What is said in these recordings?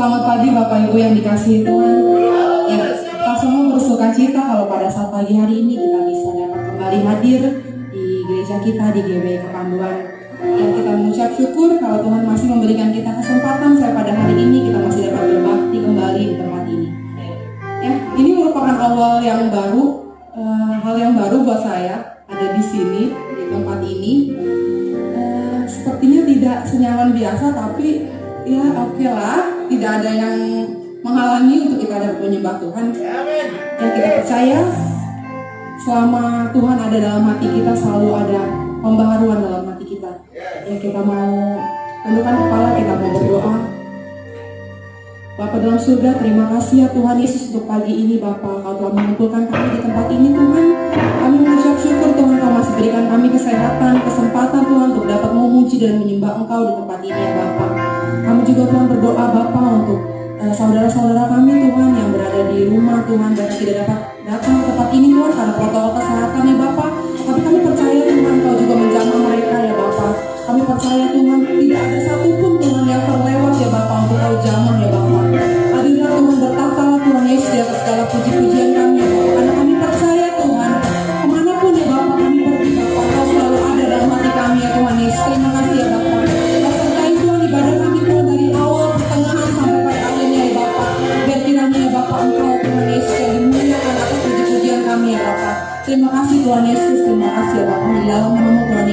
Selamat pagi Bapak Ibu yang dikasihi Tuhan. Ya, kita semua bersuka cita kalau pada saat pagi hari ini kita bisa dapat kembali hadir di gereja kita di GBI Kepanduan. Dan kita mengucap syukur kalau Tuhan masih memberikan kita kesempatan sampai pada hari ini kita masih dapat berbakti kembali di tempat ini. Ya, ini merupakan awal yang baru, hal yang baru buat saya ada di sini di tempat ini. Sepertinya tidak senyaman biasa, tapi ya oke lah, tidak ada yang menghalangi untuk kita dapat menyembah Tuhan. Dan kita percaya selama Tuhan ada dalam hati kita, selalu ada pembaharuan dalam hati kita. Ya, kita mau tundukkan kepala, kita mau berdoa. Bapa dalam surga, terima kasih ya Tuhan Yesus untuk pagi ini Bapa, Kau telah mengumpulkan kami di tempat ini Tuhan. Kami mengucap syukur Tuhan, Kau masih berikan kami kesehatan, kesempatan Tuhan untuk dapat memuji dan menyembah Engkau di tempat ini ya Bapa. Kami juga Tuhan berdoa Bapa untuk saudara-saudara kami Tuhan yang berada di rumah Tuhan dan tidak dapat datang ke tempat ini Tuhan karena protokol kesehatan ya Bapa. Tapi kami percaya Tuhan Kau juga menjamah mereka ya Bapa. Kami percaya Tuhan tidak ada satupun Tuhan yang terlewat ya Bapa untuk Kau jamah ya Bapa. Hadirat Tuhan bertata Tuhan Yesus di atas segala puji-pujian kami ya Bapa. Karena kami percaya Tuhan kemanapun ya Bapa kami pergi Bapa, Kau selalu ada dalam hati kami ya Tuhan Yesus. Terima kasih ya Bapa. Sertai Tuhan ibadah kami Tuhan dari awal pertengahan sampai pada akhirnya ya Bapa. Biar kiranya ya Bapa Engkau Tuhan Yesus yang dimuliakan atas puji-pujian kami ya Bapa. Terima kasih Tuhan Yesus. Terima kasih ya Bapa. Di dalam nama Tuhan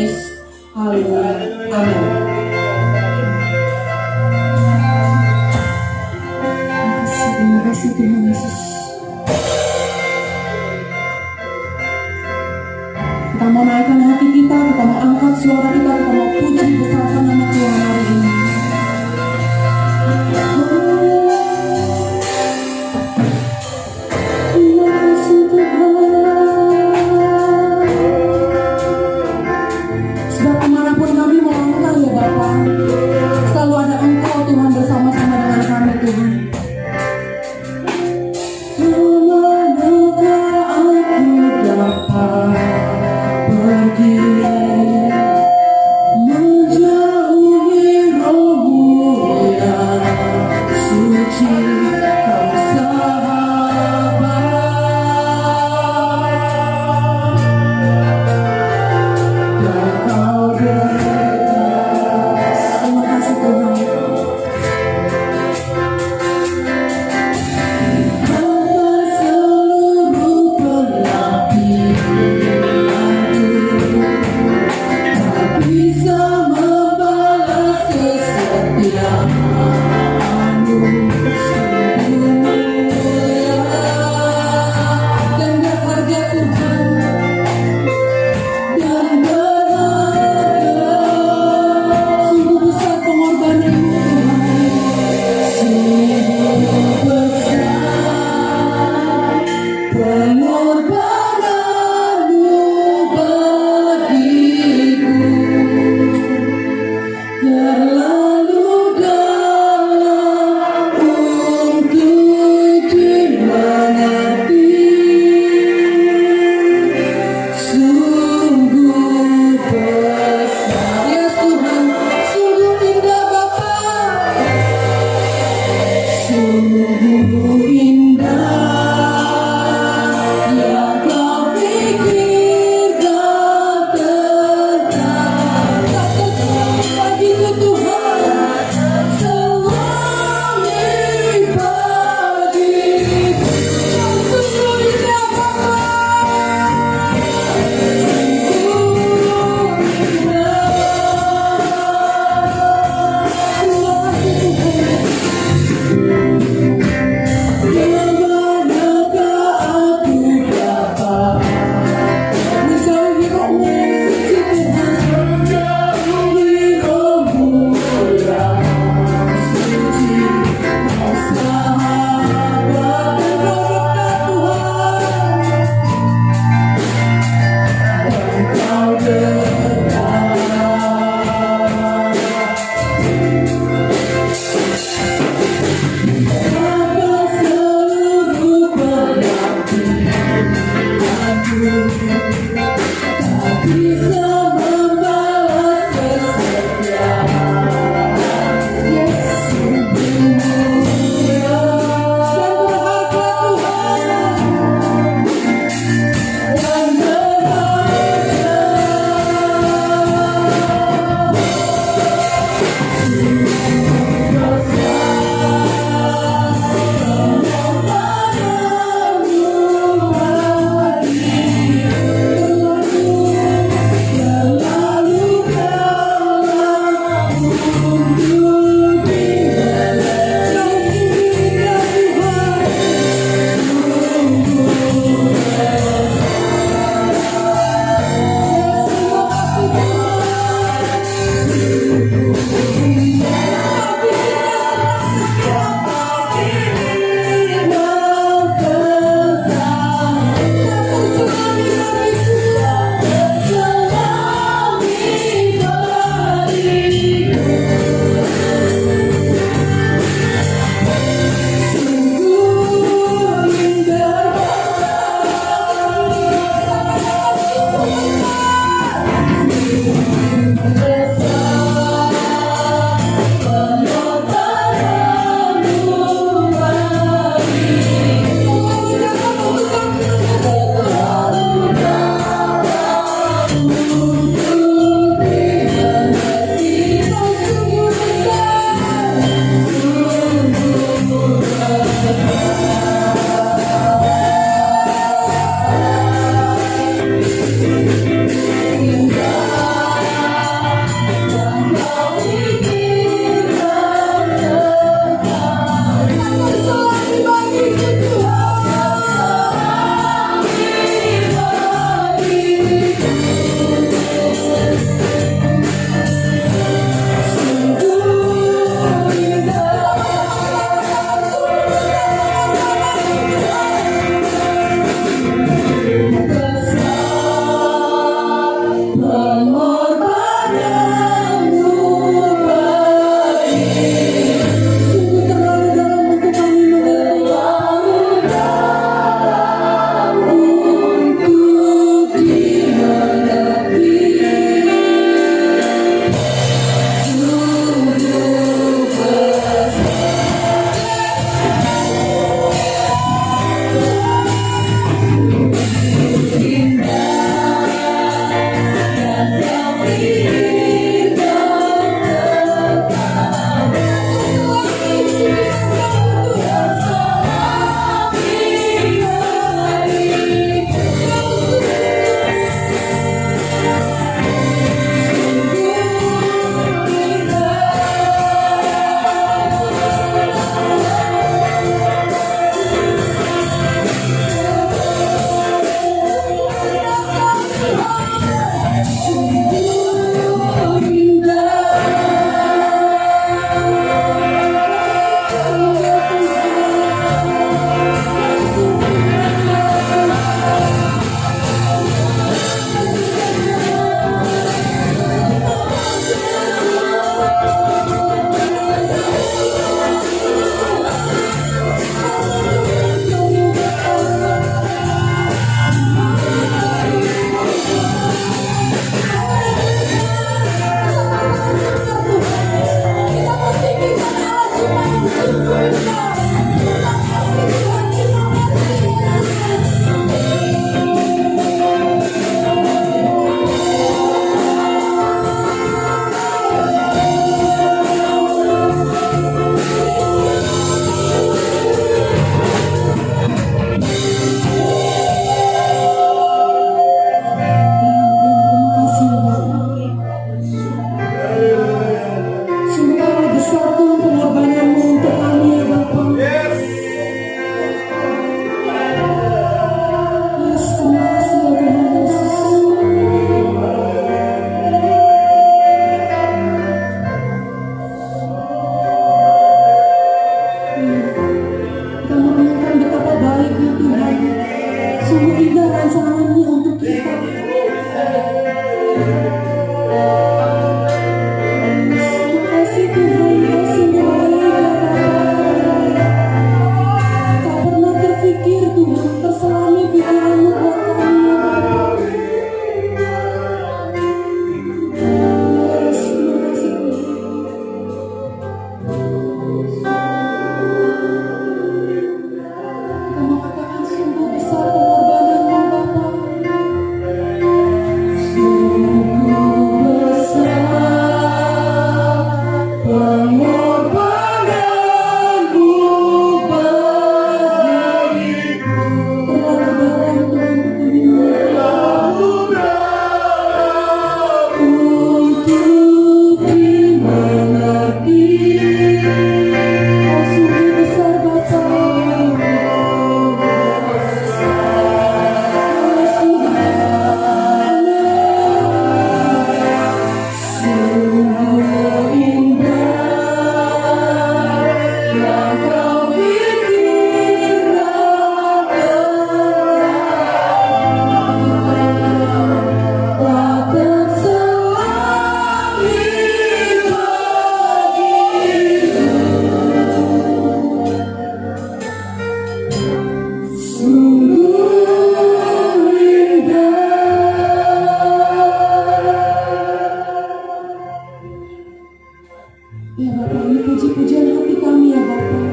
Ya Bapak, ini puji-pujian hati kami ya Bapak.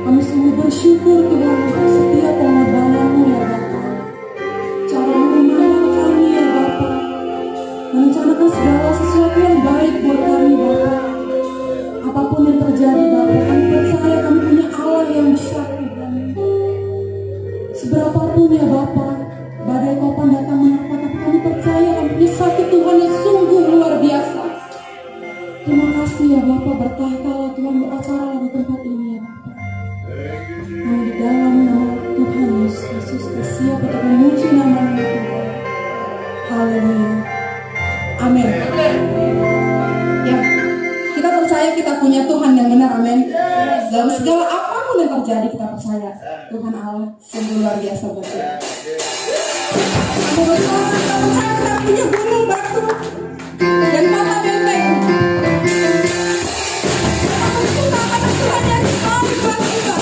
Kami sungguh bersyukur Tuhan untuk setiap pengorbananmu ya Bapak. Cara-Mu menolong kami ya Bapak, merencanakan segala sesuatu yang baik buat kami Bapak. Apapun yang terjadi Bapak, kami percaya kami punya Allah yang besar Tuhan. Seberapapun ya Bapak, badai topan datang menerpa, tapi kami percaya kami punya satu Tuhan yang sungguh luar biasa. Terima kasih ya Bapak, berkatalah Tuhan beracara di tempat ini ya Bapak. Kami di dalam nama Tuhan Yesus bersiap untuk memuji nama-Mu Tuhan. Haleluya. Amin. Ya, kita percaya kita punya Tuhan yang benar, amin. Dalam segala apapun yang terjadi kita percaya Tuhan Allah sungguh luar biasa buat kita. Kita percaya kita punya gunung batu dan mata benteng. Kita akan Tuhan yang selalu buat kita.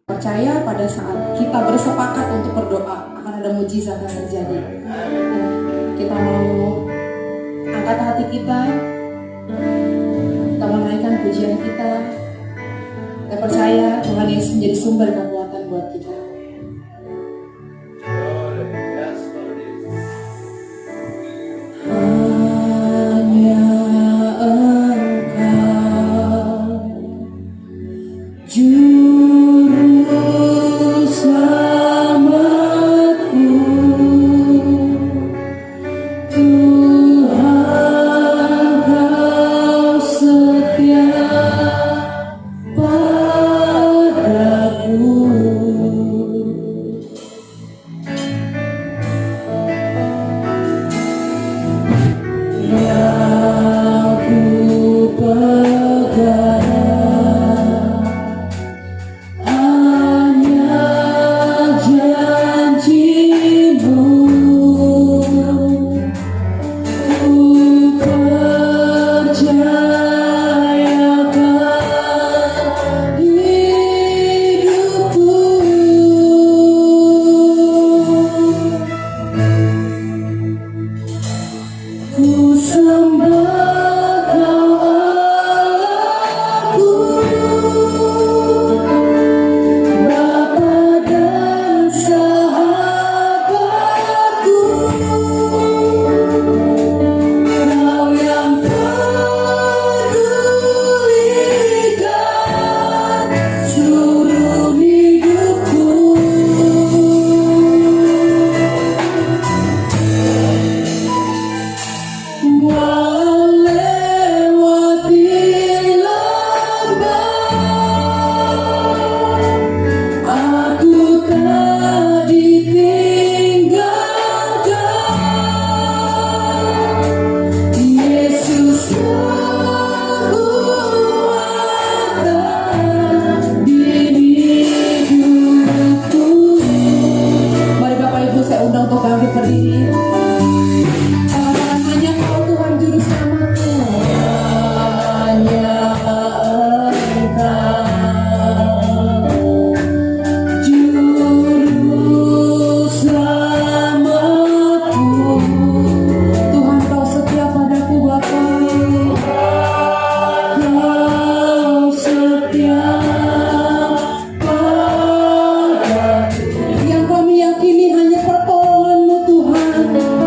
Percaya pada saat kita bersepakat untuk berdoa akan ada mujizat yang terjadi. Kita mau angkat hati kita menaikkan pujian kita. Kita percaya Tuhan Yesus menjadi sumber kekuatan buat kita. Yang kami yakini hanya pertolongan-Mu Tuhan.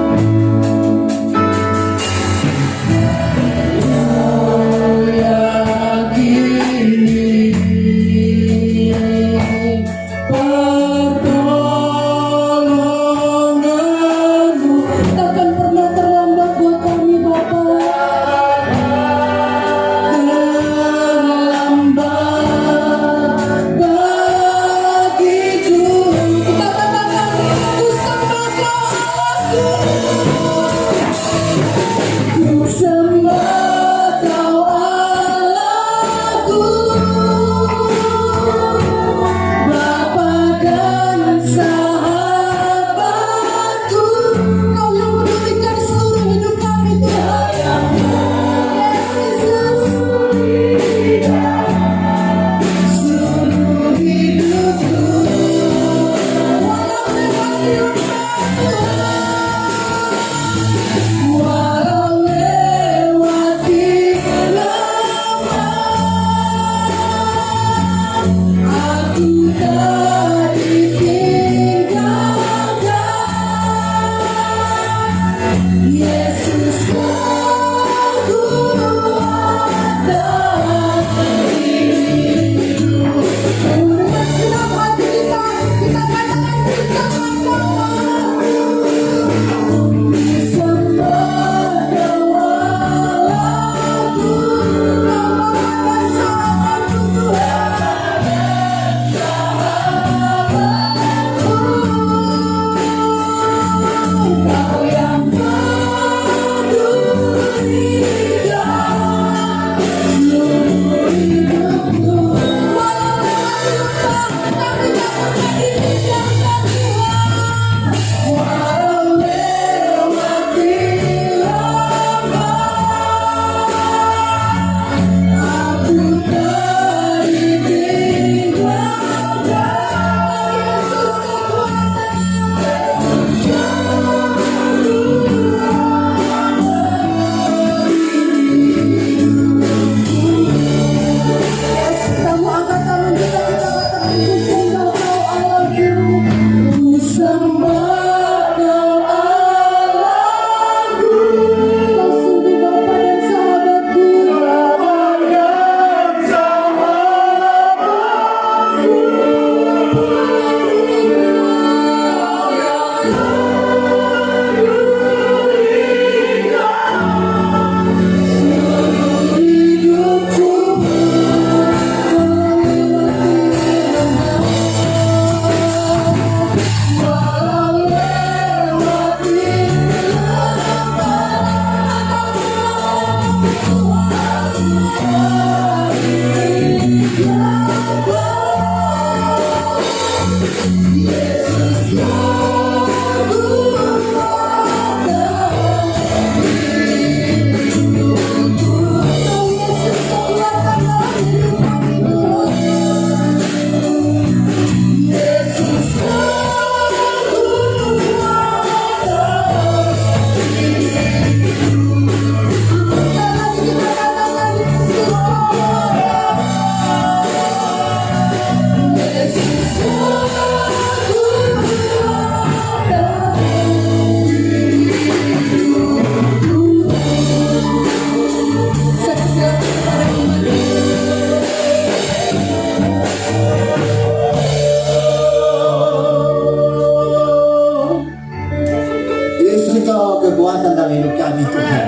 kasih Kau kekuatan dalam hidup kami Tuhan.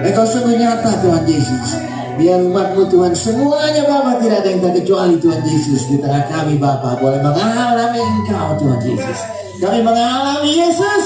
Engkau sungguh nyata Tuhan Yesus. Biar umat-Mu Tuhan semuanya Bapa, tidak ada yang terkecuali Tuhan Yesus di tengah kami Bapa, boleh mengalami Engkau Tuhan Yesus. Kami mengalami Yesus,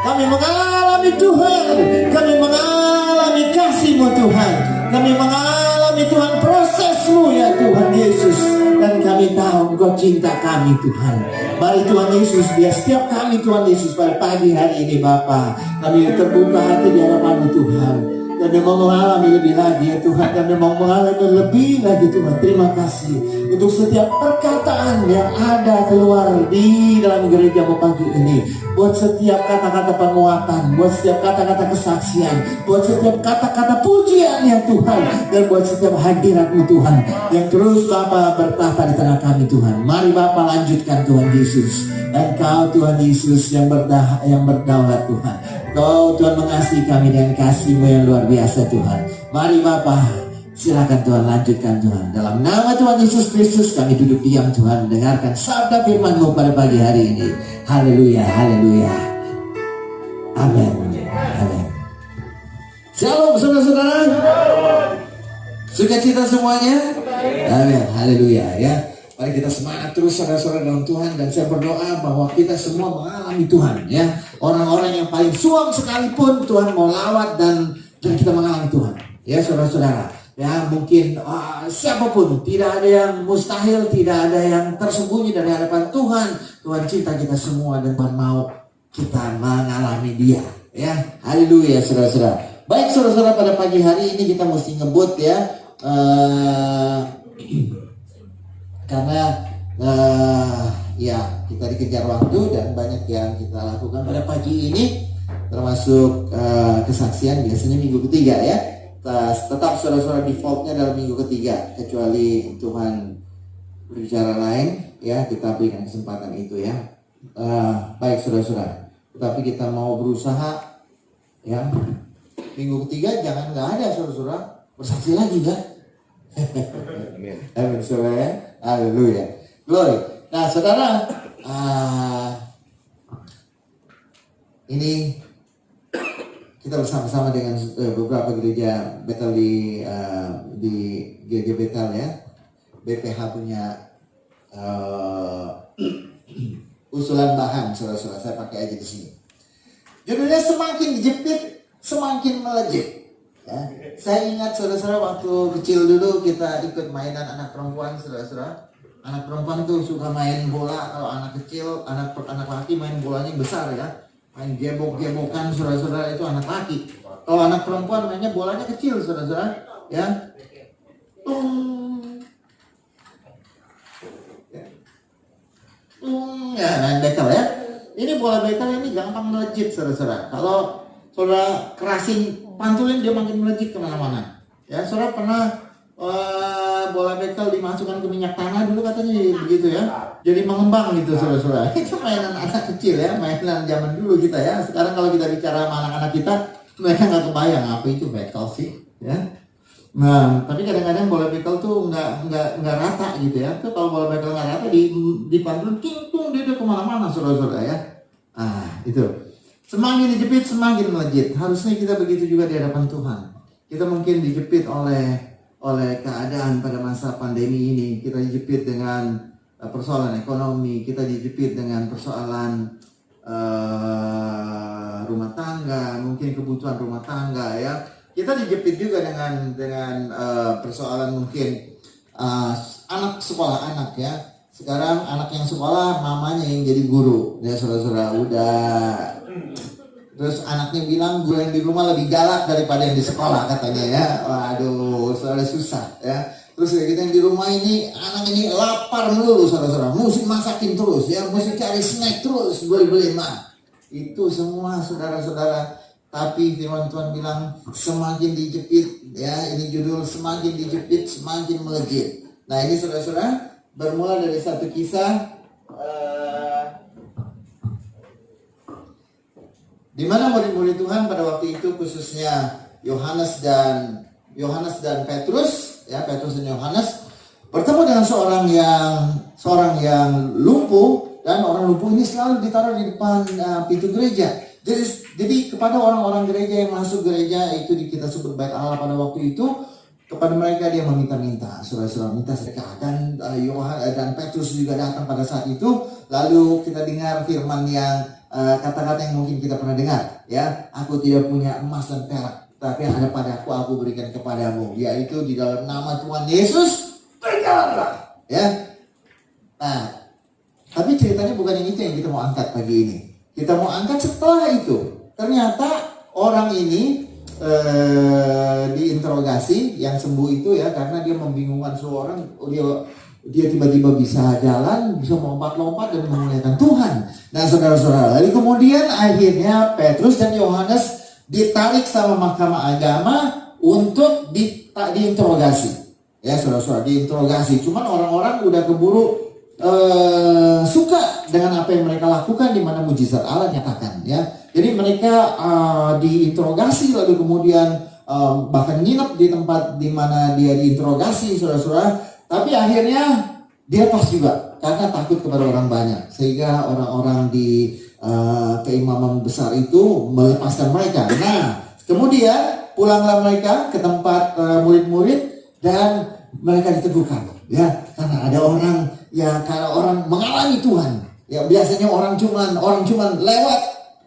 kami mengalami Tuhan, kami mengalami kasih-Mu Tuhan, kami mengalami Tuhan proses-Mu ya Tuhan Yesus. Dan kami tahu Engkau cinta kami Tuhan. Mari Tuhan Yesus, biar setiap kami Tuhan Yesus pada pagi hari ini Bapa, kami terbuka hati di hadapan-Mu Tuhan. Kami mau mengalami lebih lagi ya Tuhan. Kami mau mengalami lebih lagi Tuhan. Terima kasih untuk setiap perkataan yang ada keluar di dalam gereja-Mu pagi ini. Buat setiap kata-kata penguatan, buat setiap kata-kata kesaksian, buat setiap kata-kata pujian ya Tuhan. Dan buat setiap hadirat-Mu Tuhan yang terus Bapa bertahta di tengah kami Tuhan. Mari Bapa lanjutkan Tuhan Yesus. Dan Kau Tuhan Yesus yang berdaulat Tuhan. Kau Tuhan mengasihi kami dengan kasih-Mu yang luar biasa Tuhan. Mari Bapa, silakan Tuhan lanjutkan Tuhan. Dalam nama Tuhan Yesus Kristus kami duduk diam Tuhan, mendengarkan sabda firman-Mu pada pagi hari ini. Haleluya, haleluya. Amin, amin. Shalom saudara-saudara. Sukacita semuanya. Amin, haleluya ya. Mari kita semangat terus saudara-saudara dalam Tuhan. Dan saya berdoa bahwa kita semua mengalami Tuhan ya. Orang-orang yang paling suam sekalipun Tuhan mau lawat dan kita mengalami Tuhan ya saudara-saudara. Ya mungkin siapapun, tidak ada yang mustahil, tidak ada yang tersembunyi dari hadapan Tuhan. Tuhan cinta kita semua dan Tuhan mau kita mengalami Dia ya. Haleluya saudara-saudara. Baik saudara-saudara, pada pagi hari ini kita mesti ngebut ya. Karena ya kita dikejar waktu dan banyak yang kita lakukan pada pagi ini, termasuk kesaksian biasanya minggu ketiga ya. Tetap saudara-saudara defaultnya dalam minggu ketiga, kecuali Tuhan berbicara lain ya, kita berikan kesempatan itu ya. Baik saudara-saudara, tetapi kita mau berusaha ya, minggu ketiga jangan nggak ada saudara-saudara bersaksi lagi kan. Amin saudara ya. Haleluya, glory. Nah saudara, ini kita bersama-sama dengan beberapa gereja Betel di gereja Betel ya. BPH punya usulan bahan saudara-saudara, saya pakai aja di sini. Judulnya semakin dijepit semakin melejit. Ya. Saya ingat saudara-saudara waktu kecil dulu kita ikut mainan anak perempuan saudara-saudara. Anak perempuan tuh suka main bola. Kalau anak kecil, anak laki main bolanya besar ya. Main gebok-gebokan saudara-saudara, itu anak laki. Kalau anak perempuan mainnya bolanya kecil saudara-saudara ya. Ya main bekel ya. Ini bola bekel ini gampang melejit saudara-saudara. Kalau saudara kerasin pantulin dia makin melejit kemana-mana. Ya saudara pernah bola bekel dimasukkan ke minyak tanah dulu katanya begitu ya. Jadi mengembang gitu saudara-saudara. Itu mainan anak kecil ya, mainan zaman dulu kita ya. Sekarang kalau kita bicara sama anak-anak kita, mereka nggak kebayang apa itu bekel sih ya. Nah, tapi kadang-kadang bola bekel tuh nggak rata gitu ya. Tuh kalau bola bekel nggak rata dipantulin tung dia kemana-mana saudara-saudara ya. Itu. Semakin dijepit semakin melejit. Harusnya kita begitu juga di hadapan Tuhan. Kita mungkin dijepit oleh keadaan pada masa pandemi ini. Kita dijepit dengan persoalan ekonomi. Kita dijepit dengan persoalan rumah tangga, mungkin kebutuhan rumah tangga ya. Kita dijepit juga dengan persoalan mungkin anak sekolah anak ya. Sekarang anak yang sekolah mamanya yang jadi guru ya saudara-saudara. Udah. Terus anaknya bilang gue yang di rumah lebih galak daripada yang di sekolah katanya ya. Waduh, saudara susah ya. Terus kayak gitu yang di rumah ini, anak ini lapar melulu saudara-saudara. Mesti masakin terus ya, mesti cari snack terus, beli-beli mah. Itu semua saudara-saudara. Tapi firman Tuhan bilang semakin dijepit ya, ini judul semakin dijepit semakin melejit. Nah ini saudara-saudara bermula dari satu kisah di mana murid-murid Tuhan pada waktu itu, khususnya Yohanes dan Petrus, ya Petrus dan Yohanes bertemu dengan seorang yang lumpuh, dan orang lumpuh ini selalu ditaruh di depan pintu gereja. Jadi kepada kepada orang-orang gereja yang masuk gereja itu kita sebut bait Allah pada waktu itu, kepada mereka dia meminta-minta, saudara-saudara, minta sedekah. Dan dan Petrus juga datang pada saat itu. Lalu kita dengar firman yang kata-kata yang mungkin kita pernah dengar, ya, aku tidak punya emas dan perak, tapi yang ada padaku aku berikan kepadamu, yaitu di dalam nama Tuhan Yesus berjalanlah, ya. Nah, tapi ceritanya bukan yang itu yang kita mau angkat pagi ini. Kita mau angkat setelah itu. Ternyata orang ini diinterogasi, yang sembuh itu ya, karena dia membingungkan seorang. Dia tiba-tiba bisa jalan, bisa melompat-lompat dan memuliakan Tuhan. Nah, saudara-saudara, lalu kemudian akhirnya Petrus dan Yohanes ditarik sama mahkamah agama untuk diinterogasi. Ya, saudara-saudara, diinterogasi. Cuman orang-orang udah keburu suka dengan apa yang mereka lakukan, di mana mujizat Allah nyatakan, ya. Jadi mereka diinterogasi, lalu kemudian bahkan nginep di tempat di mana dia diinterogasi, saudara-saudara. Tapi akhirnya dia pas juga karena takut kepada orang banyak, sehingga orang-orang di keimaman besar itu melepaskan mereka. Nah, kemudian pulanglah mereka ke tempat murid-murid dan mereka diteguhkan, ya, karena ada orang, ya, kalau orang mengalami Tuhan, ya, biasanya orang cuman lewat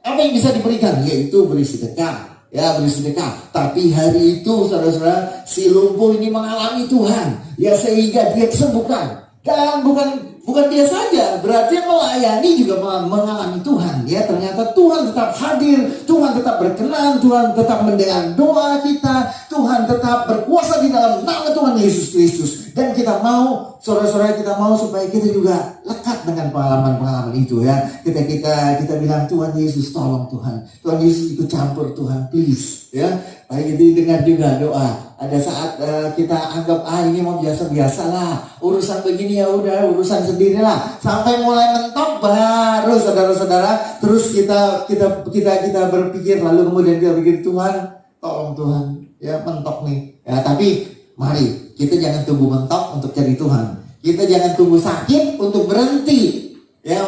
apa yang bisa diberikan, yaitu beri sedekah. Ya, beri sedekah. Tapi hari itu, saudara-saudara, si lumpuh ini mengalami Tuhan, ya, sehingga dia disembuhkan. Dan bukan dia saja, berarti melayani juga mengalami Tuhan. Ya, ternyata Tuhan tetap hadir, Tuhan tetap berkenan, Tuhan tetap mendengar doa kita, Tuhan tetap berkuasa di dalam nama Tuhan Yesus Kristus. Dan kita mau, saudara-saudara, kita mau supaya kita juga lekat dengan pengalaman-pengalaman itu, ya. Kita bilang, Tuhan Yesus tolong Tuhan, Tuhan Yesus ikut campur Tuhan, please, ya. Baik, itu dengar juga doa. Ada saat kita anggap ini mau biasa-biasa lah, urusan begini ya udah, urusan sendirilah. Sampai mulai mentok baru, saudara-saudara, terus kita berpikir, lalu kemudian kita pikir, Tuhan tolong Tuhan, ya, mentok nih, ya. Tapi mari kita jangan tunggu mentok untuk cari Tuhan. Kita jangan tunggu sakit untuk berhenti, ya,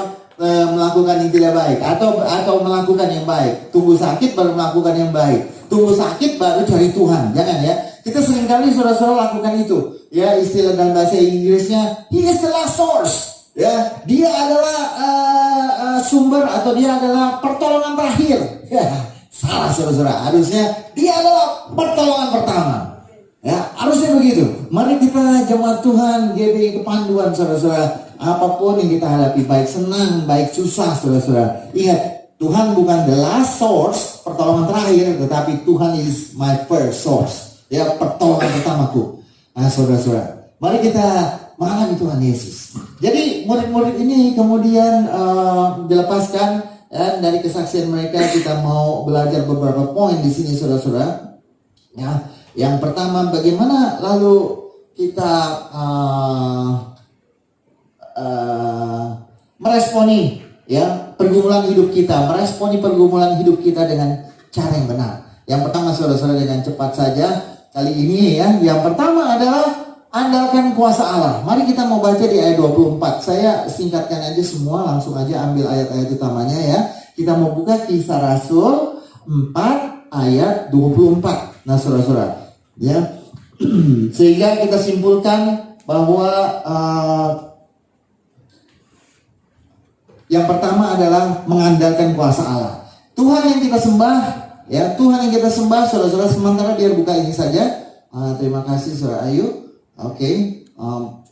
melakukan yang tidak baik, atau melakukan yang baik. Tunggu sakit baru melakukan yang baik. Tunggu sakit baru cari Tuhan. Jangan, ya. Kita seringkali saudara-saudara lakukan itu. Ya, istilah dalam bahasa Inggrisnya, he is the last source. Ya, dia adalah sumber, atau dia adalah pertolongan terakhir. Ya, salah, saudara-saudara. Harusnya dia adalah pertolongan pertama. Ya, harusnya begitu. Mari kita jemaat Tuhan GBI Kepanduan, saudara-saudara, apapun yang kita hadapi, baik senang, baik susah, saudara-saudara, ingat, Tuhan bukan the last source, pertolongan terakhir, tetapi Tuhan is my first source, ya, pertolongan pertamaku. Nah, saudara-saudara, mari kita mengalami Tuhan Yesus. Jadi murid-murid ini kemudian dilepaskan, dan dari kesaksian mereka kita mau belajar beberapa poin di sini, saudara-saudara. Ya. Yang pertama, bagaimana lalu kita meresponi, ya, pergumulan hidup kita, meresponi pergumulan hidup kita dengan cara yang benar. Yang pertama, saudara-saudara, dengan cepat saja kali ini, ya, yang pertama adalah andalkan kuasa Allah. Mari kita mau baca di ayat 24. Saya singkatkan aja semua, langsung aja ambil ayat-ayat utamanya, ya. Kita mau buka Kisah Rasul 4 ayat 24. Nah, saudara-saudara, ya, sehingga kita simpulkan bahwa yang pertama adalah mengandalkan kuasa Allah. Tuhan yang kita sembah, ya, Tuhan yang kita sembah, saudara-saudara. Sementara biar buka ini saja. Terima kasih, saudara Ayu. Oke.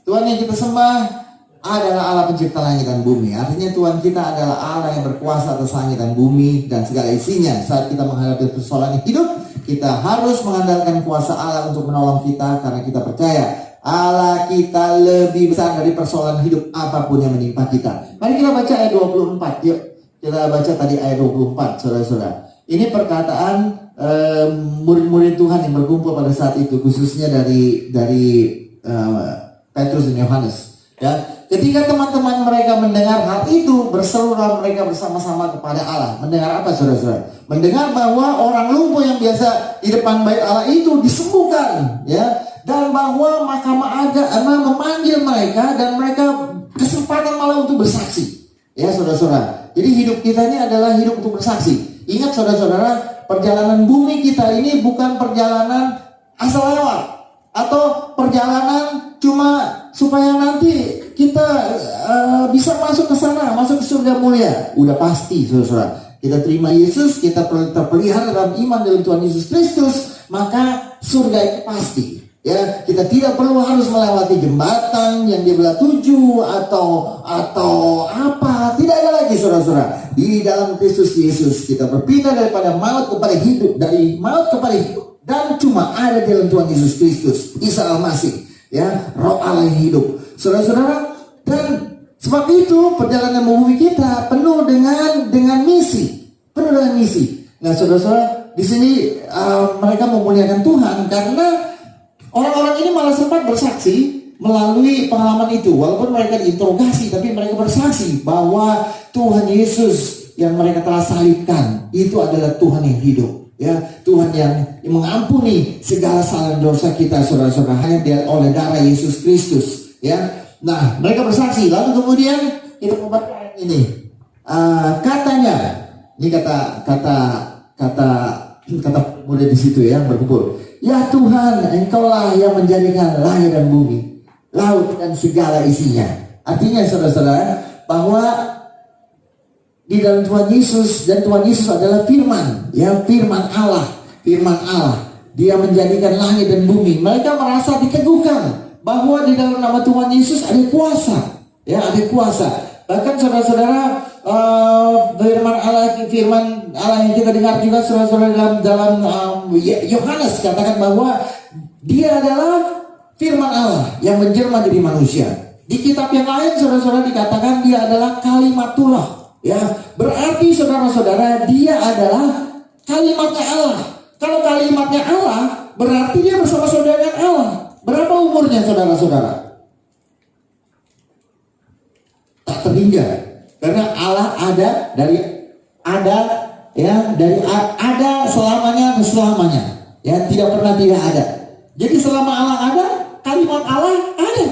Tuhan yang kita sembah adalah Allah pencipta langit dan bumi. Artinya Tuhan kita adalah Allah yang berkuasa atas langit dan bumi dan segala isinya. Saat kita menghadapi persoalan hidup, kita harus mengandalkan kuasa Allah untuk menolong kita, karena kita percaya Allah kita lebih besar dari persoalan hidup apapun yang menimpa kita. Mari kita baca ayat 24. Yuk, kita baca tadi ayat 24, saudara-saudara. Ini perkataan murid-murid Tuhan yang berkumpul pada saat itu, khususnya dari Petrus dan Yohanes. Ya, ketika teman-teman mereka mendengar hal itu, berserulah mereka bersama-sama kepada Allah. Mendengar apa, saudara-saudara? Mendengar bahwa orang lumpuh yang biasa di depan bait Allah itu disembuhkan, ya, dan bahwa mahkamah agama memanggil mereka dan mereka kesempatan malah untuk bersaksi. Ya, saudara-saudara. Jadi hidup kita ini adalah hidup untuk bersaksi. Ingat saudara-saudara, perjalanan bumi kita ini bukan perjalanan asal lewat atau perjalanan cuma supaya nanti kita bisa masuk ke sana, masuk ke surga mulia. Udah pasti saudara-saudara, kita terima Yesus, kita terpelihara dalam iman dalam Tuhan Yesus Kristus, maka surga itu pasti. Ya, kita tidak perlu harus melewati jembatan yang di belah 7 atau apa. Tidak ada lagi saudara-saudara. Di dalam Kristus Yesus kita berpindah daripada maut kepada hidup, dari maut kepada hidup, dan cuma ada di dalam Tuhan Yesus Kristus, Isa Al-Masih, ya, Roh Allah yang hidup. Saudara-saudara, dan sebab itu perjalanan bumi kita penuh dengan misi, penuh dengan misi. Nah, saudara-saudara, di sini mereka memuliakan Tuhan karena orang-orang ini malah sempat bersaksi melalui pengalaman itu. Walaupun mereka diinterogasi, tapi mereka bersaksi bahwa Tuhan Yesus yang mereka telah salibkan itu adalah Tuhan yang hidup. Ya, Tuhan yang mengampuni segala salah dosa kita, saudara-saudara, hanya oleh darah Yesus Kristus. Ya, nah mereka bersaksi. Lalu kemudian kita membaca ayat ini. Katanya, ini kata muda di situ ya, berkumpul. Ya Tuhan, Engkaulah yang menjadikan langit dan bumi, laut dan segala isinya. Artinya saudara-saudara, bahwa di dalam Tuhan Yesus, dan Tuhan Yesus adalah firman, ya, firman Allah. Dia menjadikan langit dan bumi. Mereka merasa diteguhkan bahwa di dalam nama Tuhan Yesus ada kuasa, ya, ada kuasa. Bahkan saudara-saudara, firman Allah yang kita dengar juga saudara-saudara dalam Yohanes katakan bahwa dia adalah firman Allah yang menjelma jadi manusia. Di kitab yang lain saudara-saudara dikatakan dia adalah kalimatullah, ya, berarti saudara-saudara dia adalah kalimatnya Allah. Kalau kalimatnya Allah berarti dia bersama-sama dengan Allah. Berapa umurnya saudara-saudara? Tak terhingga, karena Allah ada dari selamanya dan selamanya, ya, tidak pernah tidak ada. Jadi selama Allah ada, kalimat Allah ada.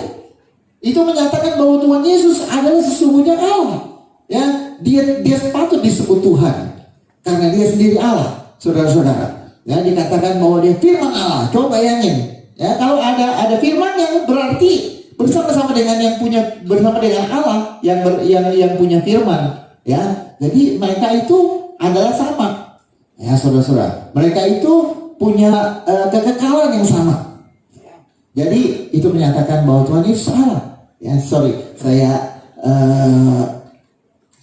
Itu menyatakan bahwa Tuhan Yesus adalah sesungguhnya Allah, ya. Dia patut disebut Tuhan karena dia sendiri Allah, saudara-saudara. Ya, dikatakan bahwa dia firman Allah. Coba bayangin, ya, kalau ada firman-Nya berarti bersama-sama dengan bersama dengan Allah yang punya firman, ya. Jadi mereka itu adalah sama, ya, saudara-saudara. Mereka itu punya kekekalan yang sama. Jadi itu menyatakan bahwa Tuhan Yesus Allah. Ya, saya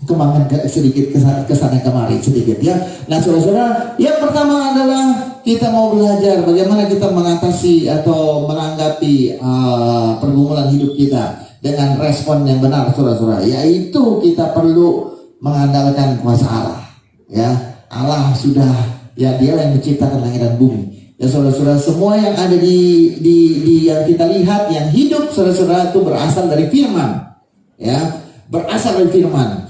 kembangkan sedikit kesana kemari sedikit, ya. Nah, saudara-saudara, yang pertama adalah kita mau belajar bagaimana kita mengatasi atau menanggapi pergumulan hidup kita dengan respon yang benar, saudara-saudara. Yaitu kita perlu mengandalkan kuasa Allah. Ya, Allah sudah, ya, Dia yang menciptakan langit dan bumi. Ya, saudara-saudara, semua yang ada di yang kita lihat, yang hidup, saudara-saudara, itu berasal dari firman. Ya, berasal dari firman.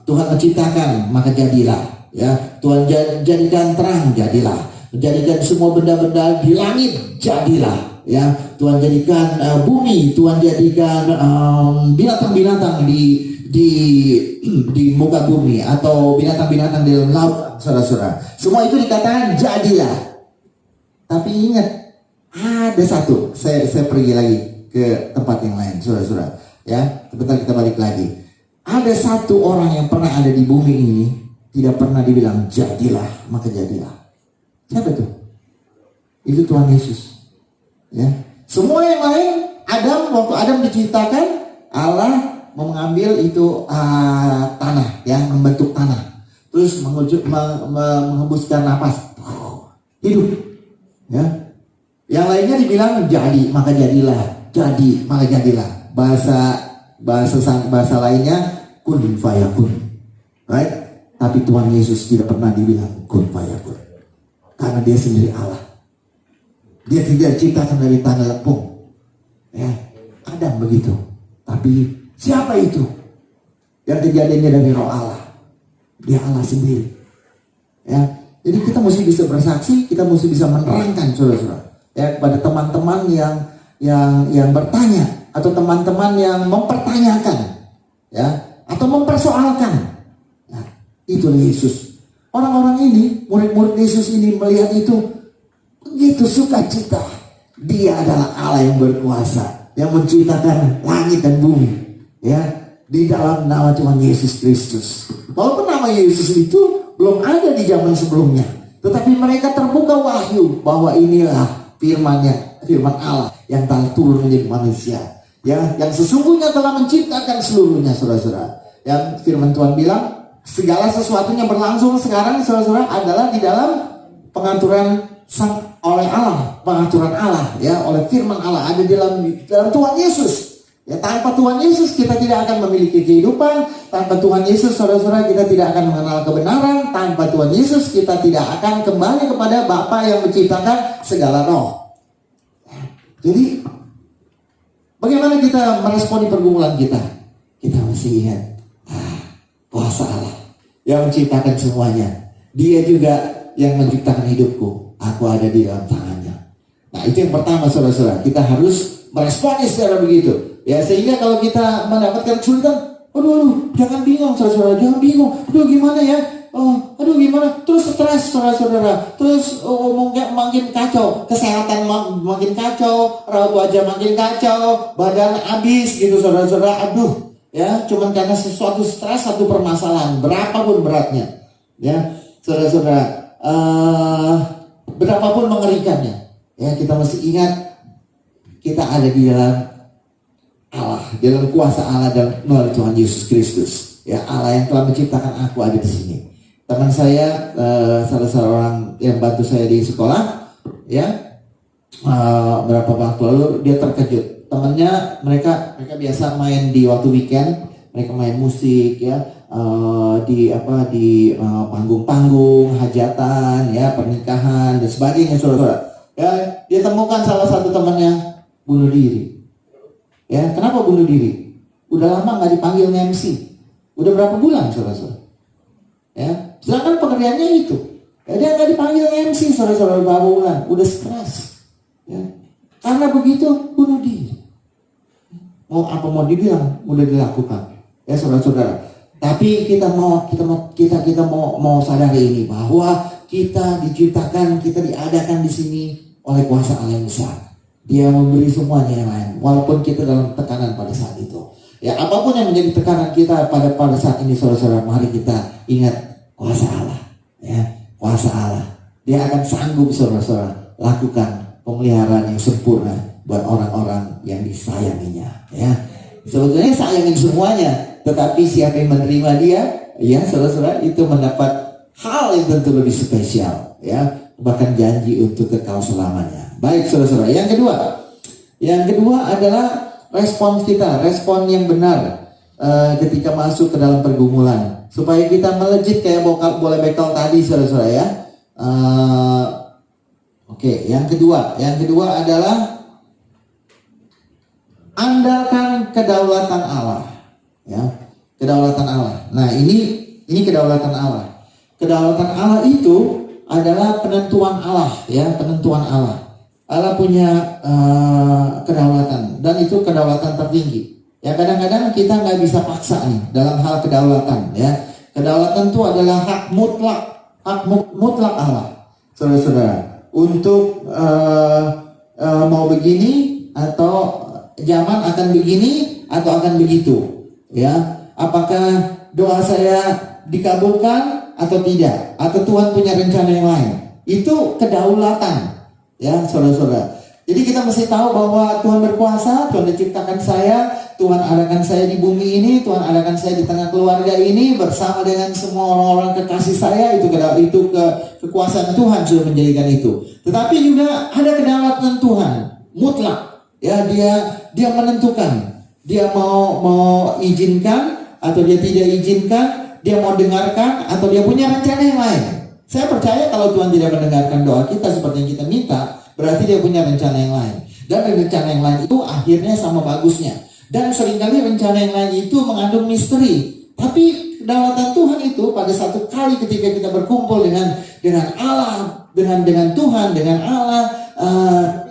Tuhan menciptakan, maka jadilah. Ya, Tuhan jadikan terang, jadilah. Jadikan semua benda-benda di langit, jadilah. Ya, Tuhan jadikan bumi, Tuhan jadikan binatang-binatang di muka bumi atau binatang-binatang di dalam laut, saudara-saudara. Semua itu dikatakan jadilah. Tapi ingat, ada satu. Saya pergi lagi ke tempat yang lain, saudara-saudara. Ya, sebentar kita balik lagi. Ada satu orang yang pernah ada di bumi ini, tidak pernah dibilang jadilah, maka jadilah. Siapa itu? Itu Tuhan Yesus. Ya, semua yang lain, waktu Adam diciptakan, Allah mengambil itu tanah, ya, membentuk tanah, terus menghembuskan napas, hidup, ya. Yang lainnya dibilang jadi, maka jadilah, jadi, maka jadilah. Bahasa lainnya kun fayakun, right? Tapi Tuhan Yesus tidak pernah dibilang kun fayakun, karena Dia sendiri Allah. Dia tidak diciptakan dari tanah lepung, ya. Adam begitu, tapi siapa itu? Yang kejadiannya dari Roh Allah. Dia Allah sendiri. Ya, jadi kita mesti bisa bersaksi, kita mesti bisa menerangkan, saudara-saudara, ya, kepada teman-teman yang bertanya atau teman-teman yang mempertanyakan, ya, atau mempersoalkan. Nah, itulah Yesus. orang-orang ini, murid-murid Yesus ini melihat itu begitu sukacita. Dia adalah Allah yang berkuasa, yang menciptakan langit dan bumi, ya, di dalam nama Tuhan Yesus Kristus. Walaupun nama Yesus itu belum ada di zaman sebelumnya, tetapi mereka terbuka wahyu bahwa inilah firman Allah yang telah turun menjadi manusia, ya, yang sesungguhnya telah menciptakan seluruhnya, saudara-saudara. Yang firman Tuhan bilang segala sesuatunya berlangsung sekarang, saudara-saudara, adalah di dalam pengaturan oleh Allah, pengaturan Allah, ya, oleh firman Allah, ada di dalam Tuhan Yesus. Ya, tanpa Tuhan Yesus kita tidak akan memiliki kehidupan. Tanpa Tuhan Yesus, saudara-saudara, kita tidak akan mengenal kebenaran. Tanpa Tuhan Yesus kita tidak akan kembali kepada Bapa yang menciptakan segala roh. Jadi bagaimana kita meresponi pergumulan kita? Kita mesti ingat kuasa Allah yang menciptakan semuanya. Dia juga yang menciptakan hidupku. Aku ada di dalam tangannya. Nah, itu yang pertama, saudara-saudara. Kita harus meresponi secara begitu. Ya, sehingga kalau kita mendapatkan kesulitan, aduh, jangan bingung, saudara-saudara, jangan bingung. Aduh, gimana ya? Aduh, gimana? Terus stres, saudara-saudara. Terus mungkin makin kacau, kesehatan makin kacau, raut wajah makin kacau, badan habis gitu, saudara-saudara. Aduh, ya, cuman karena sesuatu stres, satu permasalahan, berapapun beratnya, ya, saudara-saudara, berapapun mengerikannya, ya, kita mesti ingat kita ada di dalam Allah, di dalam kuasa Allah dan melalui Tuhan Yesus Kristus. Ya, Allah yang telah menciptakan aku ada di sini. Teman saya, salah seorang yang bantu saya di sekolah, ya, berapa waktu lalu dia terkejut. Temannya mereka biasa main di waktu weekend, mereka main musik, ya, di panggung-panggung, hajatan, ya, pernikahan dan sebagainya, saudara. Ya, dia temukan salah satu temannya bunuh diri. Ya, kenapa bunuh diri? Udah lama nggak dipanggil MC. Udah berapa bulan, saudara-saudara? Ya, sedangkan pekerjaannya itu. Ya, dia nggak dipanggil MC, saudara-saudara, berapa bulan? Udah stres. Ya, karena begitu bunuh diri. Mau dibilang, udah dilakukan. Ya, saudara-saudara. Tapi kita mau sadari ini bahwa kita diciptakan, kita diadakan di sini oleh kuasa Allah yang besar. Dia memberi semuanya yang lain, walaupun kita dalam tekanan pada saat itu. Ya, apapun yang menjadi tekanan kita pada saat ini, saudara-saudara, mari kita ingat kuasa Allah. Ya, kuasa Allah. Dia akan sanggup, saudara-saudara, lakukan pemeliharaan yang sempurna buat orang-orang yang disayanginya. Ya, sebetulnya sayangin semuanya, tetapi siapa yang menerima dia, ya, saudara-saudara, itu mendapat hal yang tentu lebih spesial. Ya, bahkan janji untuk kekal selamanya. Baik, saudara-saudara. Yang kedua adalah respon kita, respon yang benar ketika masuk ke dalam pergumulan, supaya kita melejit kayak bola bekel tadi, saudara-saudara, ya. Oke, yang kedua adalah andalkan kedaulatan Allah, ya, kedaulatan Allah. Nah, ini kedaulatan Allah. Kedaulatan Allah itu adalah penentuan Allah, ya, penentuan Allah. Allah punya kedaulatan, dan itu kedaulatan tertinggi. Ya, kadang-kadang kita nggak bisa paksa nih dalam hal kedaulatan, ya. Kedaulatan itu adalah hak mutlak Allah, saudara-saudara, untuk mau begini atau zaman akan begini atau akan begitu, ya. Apakah doa saya dikabulkan atau tidak, atau Tuhan punya rencana yang lain? Itu kedaulatan. Ya, saudara-saudara. Jadi kita mesti tahu bahwa Tuhan berkuasa, Tuhan menciptakan saya, Tuhan adakan saya di bumi ini, Tuhan adakan saya di tengah keluarga ini bersama dengan semua orang-orang kekasih saya. Itu kekuasaan Tuhan sudah menjadikan itu. Tetapi juga ada kedaulatan Tuhan mutlak. Ya, dia menentukan. Dia mau izinkan atau dia tidak izinkan, dia mau dengarkan atau dia punya rencana yang lain. Saya percaya kalau Tuhan tidak mendengarkan doa kita seperti yang kita minta, berarti dia punya rencana yang lain. Dan rencana yang lain itu akhirnya sama bagusnya. Dan seringkali rencana yang lain itu mengandung misteri. Tapi kedaulatan Tuhan itu pada satu kali ketika kita berkumpul dengan Allah, dengan Tuhan, dengan Allah,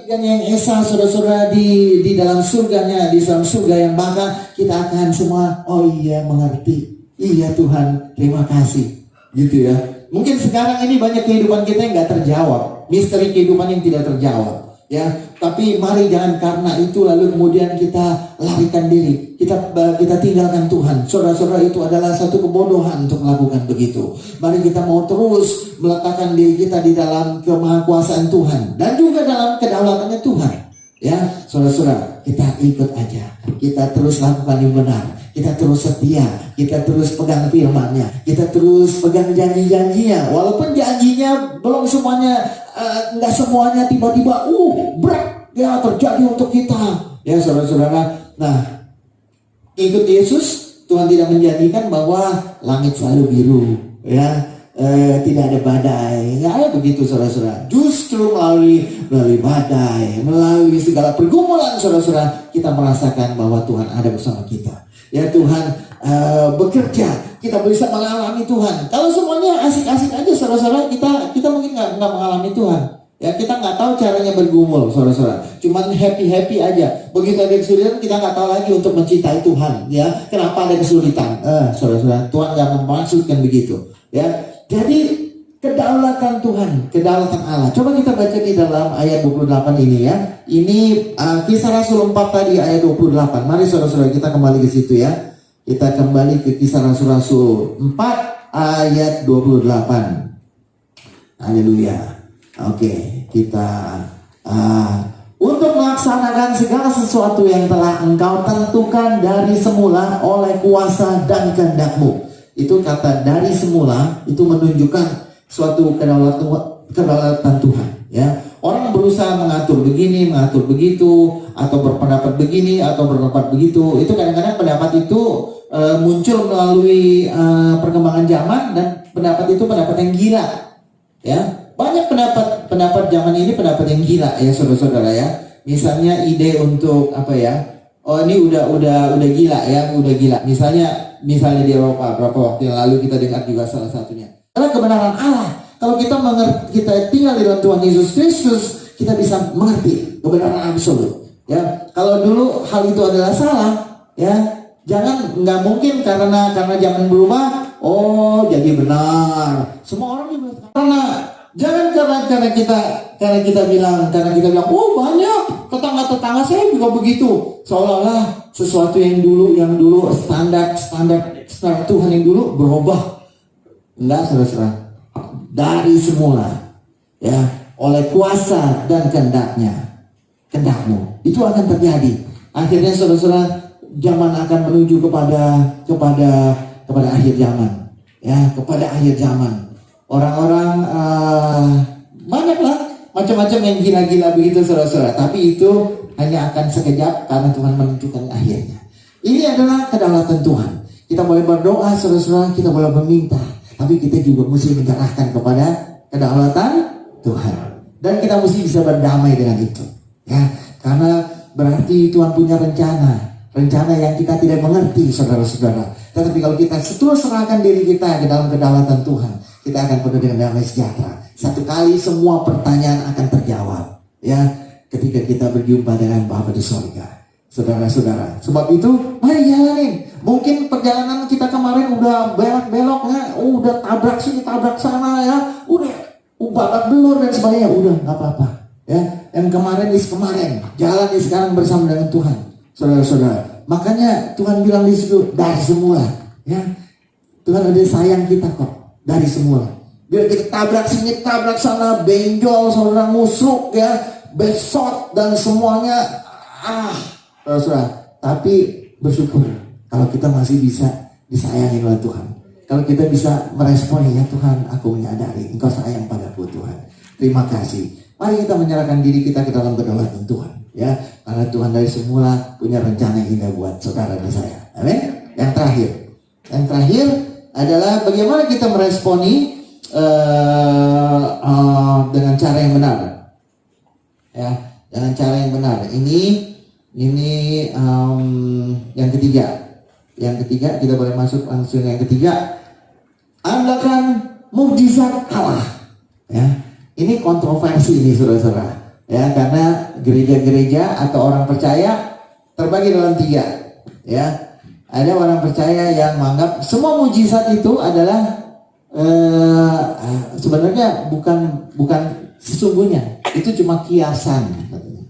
dan yang esa, saudara-saudara, di dalam surganya, di dalam surga yang baka, kita akan semua, oh iya, mengerti. Iya Tuhan, terima kasih. Gitu ya. Mungkin sekarang ini banyak kehidupan kita yang nggak terjawab, misteri kehidupan yang tidak terjawab, ya. Tapi mari jangan karena itu lalu kemudian kita larikan diri, kita tinggalkan Tuhan. Saudara-saudara, itu adalah satu kebodohan untuk melakukan begitu. Mari kita mau terus meletakkan diri kita di dalam kemahakuasaan Tuhan dan juga dalam kedaulatannya Tuhan. Ya, saudara-saudara, kita ikut aja. Kita terus lakukan yang benar. Kita terus setia. Kita terus pegang firman-Nya. Kita terus pegang janji-janjinya. Walaupun janjinya belum semuanya, nggak semuanya tiba-tiba berat ya terjadi untuk kita. Ya, saudara-saudara. Nah, ikut Yesus, Tuhan tidak menjanjikan bahwa langit selalu biru. Ya. Tidak ada badai, nggak ada begitu, saudara-saudara. Justru melalui badai, melalui segala pergumulan, saudara-saudara, kita merasakan bahwa Tuhan ada bersama kita. Ya, Tuhan bekerja, kita bisa mengalami Tuhan. Kalau semuanya asik-asik aja, saudara-saudara, kita mungkin nggak mengalami Tuhan. Ya, kita nggak tahu caranya bergumul, saudara-saudara. Cuman happy aja. Begitu ada kesulitan, kita nggak tahu lagi untuk mencintai Tuhan. Ya, kenapa ada kesulitan? Saudara-saudara, Tuhan nggak memaksudkan begitu. Ya. Jadi kedaulatan Tuhan, kedaulatan Allah. Coba kita baca di dalam ayat 28 ini ya. Ini Kisah Rasul 4 tadi ayat 28. Mari saudara-saudara kita kembali ke situ ya. Kita kembali ke Kisah Rasul 4 ayat 28. Haleluya. Oke, kita untuk melaksanakan segala sesuatu yang telah engkau tentukan dari semula oleh kuasa dan kehendak-Mu. Itu kata dari semula, itu menunjukkan suatu kedaulatan Tuhan. Ya, orang berusaha mengatur begini, mengatur begitu, atau berpendapat begini, atau berpendapat begitu. Itu kadang-kadang pendapat itu muncul melalui perkembangan zaman, dan pendapat itu pendapat yang gila. Ya, banyak pendapat zaman ini pendapat yang gila ya, saudara-saudara ya. Misalnya ide untuk apa ya? Oh, ini udah gila ya, udah gila. Misalnya di Eropa berapa waktu yang lalu kita dengar juga salah satunya adalah kebenaran Allah. Kalau kita kita tinggal di dalam Tuhan Yesus Kristus, kita bisa mengerti kebenaran absolut. Ya, kalau dulu hal itu adalah salah, ya nggak mungkin karena zaman berubah, jadi benar. Semua orang juga karena kita bilang, banyak tetangga saya juga begitu, seolah-olah sesuatu yang dulu standar Tuhan yang dulu berubah. Enggak, saudara-saudara, dari semula ya, oleh kuasa dan kehendak-Mu itu akan terjadi. Akhirnya saudara-saudara, zaman akan menuju kepada akhir zaman ya, kepada akhir zaman. Orang-orang banyaklah macam-macam yang gila-gila begitu, saudara-saudara. Tapi itu hanya akan sekejap karena Tuhan menentukan akhirnya. Ini adalah kedaulatan Tuhan. Kita boleh berdoa, saudara-saudara, kita boleh meminta, tapi kita juga mesti menyerahkan kepada kedaulatan Tuhan. Dan kita mesti bisa berdamai dengan itu. Ya, karena berarti Tuhan punya rencana yang kita tidak mengerti, saudara-saudara. Tetapi kalau kita terus serahkan diri kita ke dalam kedaulatan Tuhan, kita akan penuh dengan damai sejahtera. Satu kali semua pertanyaan akan terjawab. Ya, ketika kita berjumpa dengan Bapa di surga, saudara-saudara. Sebab itu, mari jalanin. Mungkin perjalanan kita kemarin udah belok-belok ya, udah tabrak sini, tabrak sana ya, udah babak belur dan sebagainya, udah nggak apa-apa. Ya, yang kemarin is kemarin, jalan sekarang bersama dengan Tuhan, saudara-saudara. Makanya Tuhan bilang di situ dari semula, ya Tuhan ada sayang kita kok dari semula. Biar kita tabrak sini, tabrak sana, benjol, saudara musuk ya, besot dan semuanya, saudara. Tapi bersyukur kalau kita masih bisa disayangi oleh Tuhan. Kalau kita bisa merespon, ya Tuhan, aku menyadari Engkau sayang padaku Tuhan. Terima kasih. Mari kita menyerahkan diri kita ke dalam kedaulatan Tuhan. Ya, karena Tuhan dari semula punya rencana yang indah buat saudara dan saya. Amin. Yang terakhir adalah bagaimana kita meresponi dengan cara yang benar. Ya, dengan cara yang benar. Ini yang ketiga. Yang ketiga, kita boleh masuk langsung yang ketiga. Andalkan mukjizat Allah. Ya, ini kontroversi ini, saudara-saudara. Ya, karena gereja-gereja atau orang percaya terbagi dalam tiga. Ya, ada orang percaya yang menganggap semua mukjizat itu adalah sebenarnya bukan sesungguhnya, itu cuma kiasan katanya.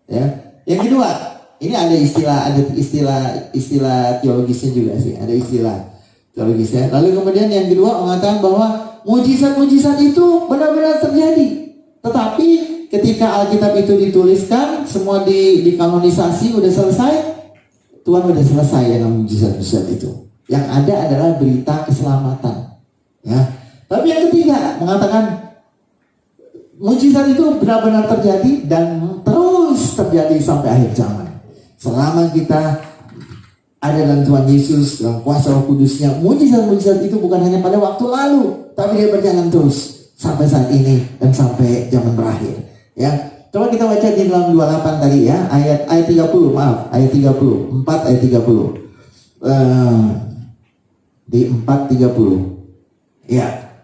Ya. Yang kedua, ini ada istilah teologisnya juga sih, ada istilah teologisnya. Lalu kemudian yang kedua mengatakan bahwa mujizat-mujizat itu benar-benar terjadi. Tetapi ketika Alkitab itu dituliskan, semua dikanonisasi, udah selesai, Tuhan udah selesai dengan mujizat-mujizat itu. Yang ada adalah berita keselamatan. Ya. Tapi yang ketiga mengatakan mujizat itu benar-benar terjadi dan terus terjadi sampai akhir zaman. Selama kita ada dalam Tuhan Yesus, dalam kuasa Roh Kudusnya, mujizat-mujizat itu bukan hanya pada waktu lalu, tapi dia berjalan terus sampai saat ini dan sampai zaman berakhir. Ya, coba kita baca di dalam 28 tadi ya, ayat 30, ayat 30, 4 ayat 30. Di 4:30. Ya.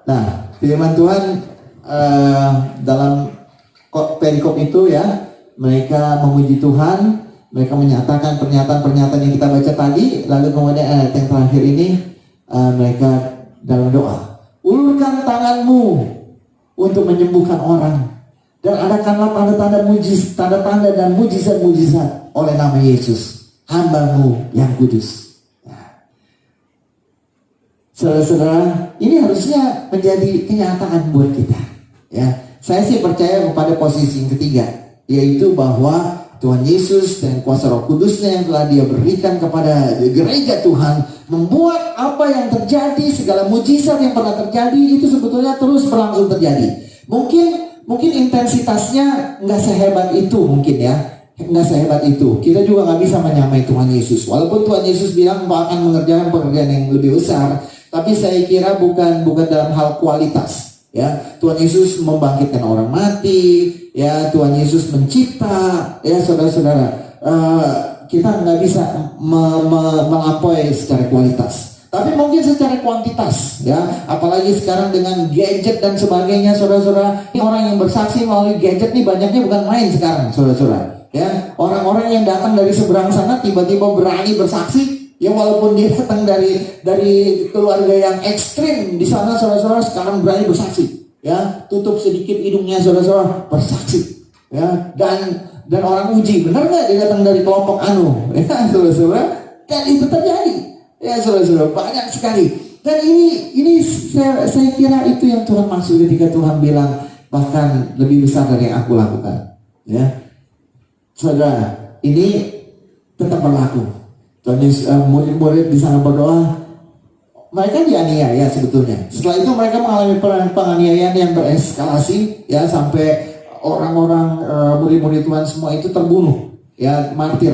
Nah, firman Tuhan dalam perikop itu ya, mereka memuji Tuhan, mereka menyatakan pernyataan-pernyataan yang kita baca tadi, lalu kemudian ayat yang terakhir ini mereka dalam doa, ulurkan tanganmu untuk menyembuhkan orang dan adakanlah tanda-tanda dan mujizat-mujizat oleh nama Yesus, hamba-Mu yang kudus. Saudara-saudara, ini harusnya menjadi kenyataan buat kita. Ya, saya sih percaya kepada posisi yang ketiga, yaitu bahwa Tuhan Yesus dan kuasa Roh Kudusnya yang telah Dia berikan kepada gereja Tuhan membuat apa yang terjadi, segala mujizat yang pernah terjadi itu sebetulnya terus berlangsung terjadi. Mungkin intensitasnya nggak sehebat itu mungkin ya. Nggak sehebat itu. Kita juga nggak bisa menyamai Tuhan Yesus. Walaupun Tuhan Yesus bilang bahwa akan mengerjakan pekerjaan yang lebih besar, tapi saya kira bukan dalam hal kualitas. Ya, Tuhan Yesus membangkitkan orang mati. Ya, Tuhan Yesus mencipta. Ya, saudara-saudara, kita nggak bisa melampaui secara kualitas. Tapi mungkin secara kuantitas, ya, apalagi sekarang dengan gadget dan sebagainya, saudara-saudara, ini orang yang bersaksi melalui gadget nih banyaknya bukan main sekarang, saudara-saudara. Ya, orang-orang yang datang dari seberang sana tiba-tiba berani bersaksi, ya walaupun dia datang dari keluarga yang ekstrim di sana, saudara-saudara, sekarang berani bersaksi. Ya, tutup sedikit hidungnya, saudara-saudara, bersaksi. Ya, dan orang uji, benar nggak dia datang dari kelompok ya, saudara-saudara, dan itu terjadi. Ya, saudara-saudara, banyak sekali. Dan ini saya kira itu yang Tuhan maksud ketika Tuhan bilang bahkan lebih besar dari yang aku lakukan. Ya, saudara, ini tetap berlaku. Murid-murid di sana berdoa, mereka dianiaya sebetulnya. Setelah itu mereka mengalami penganiayaan yang bereskalasi, ya, sampai orang-orang murid-murid Tuhan semua itu terbunuh, ya, martir,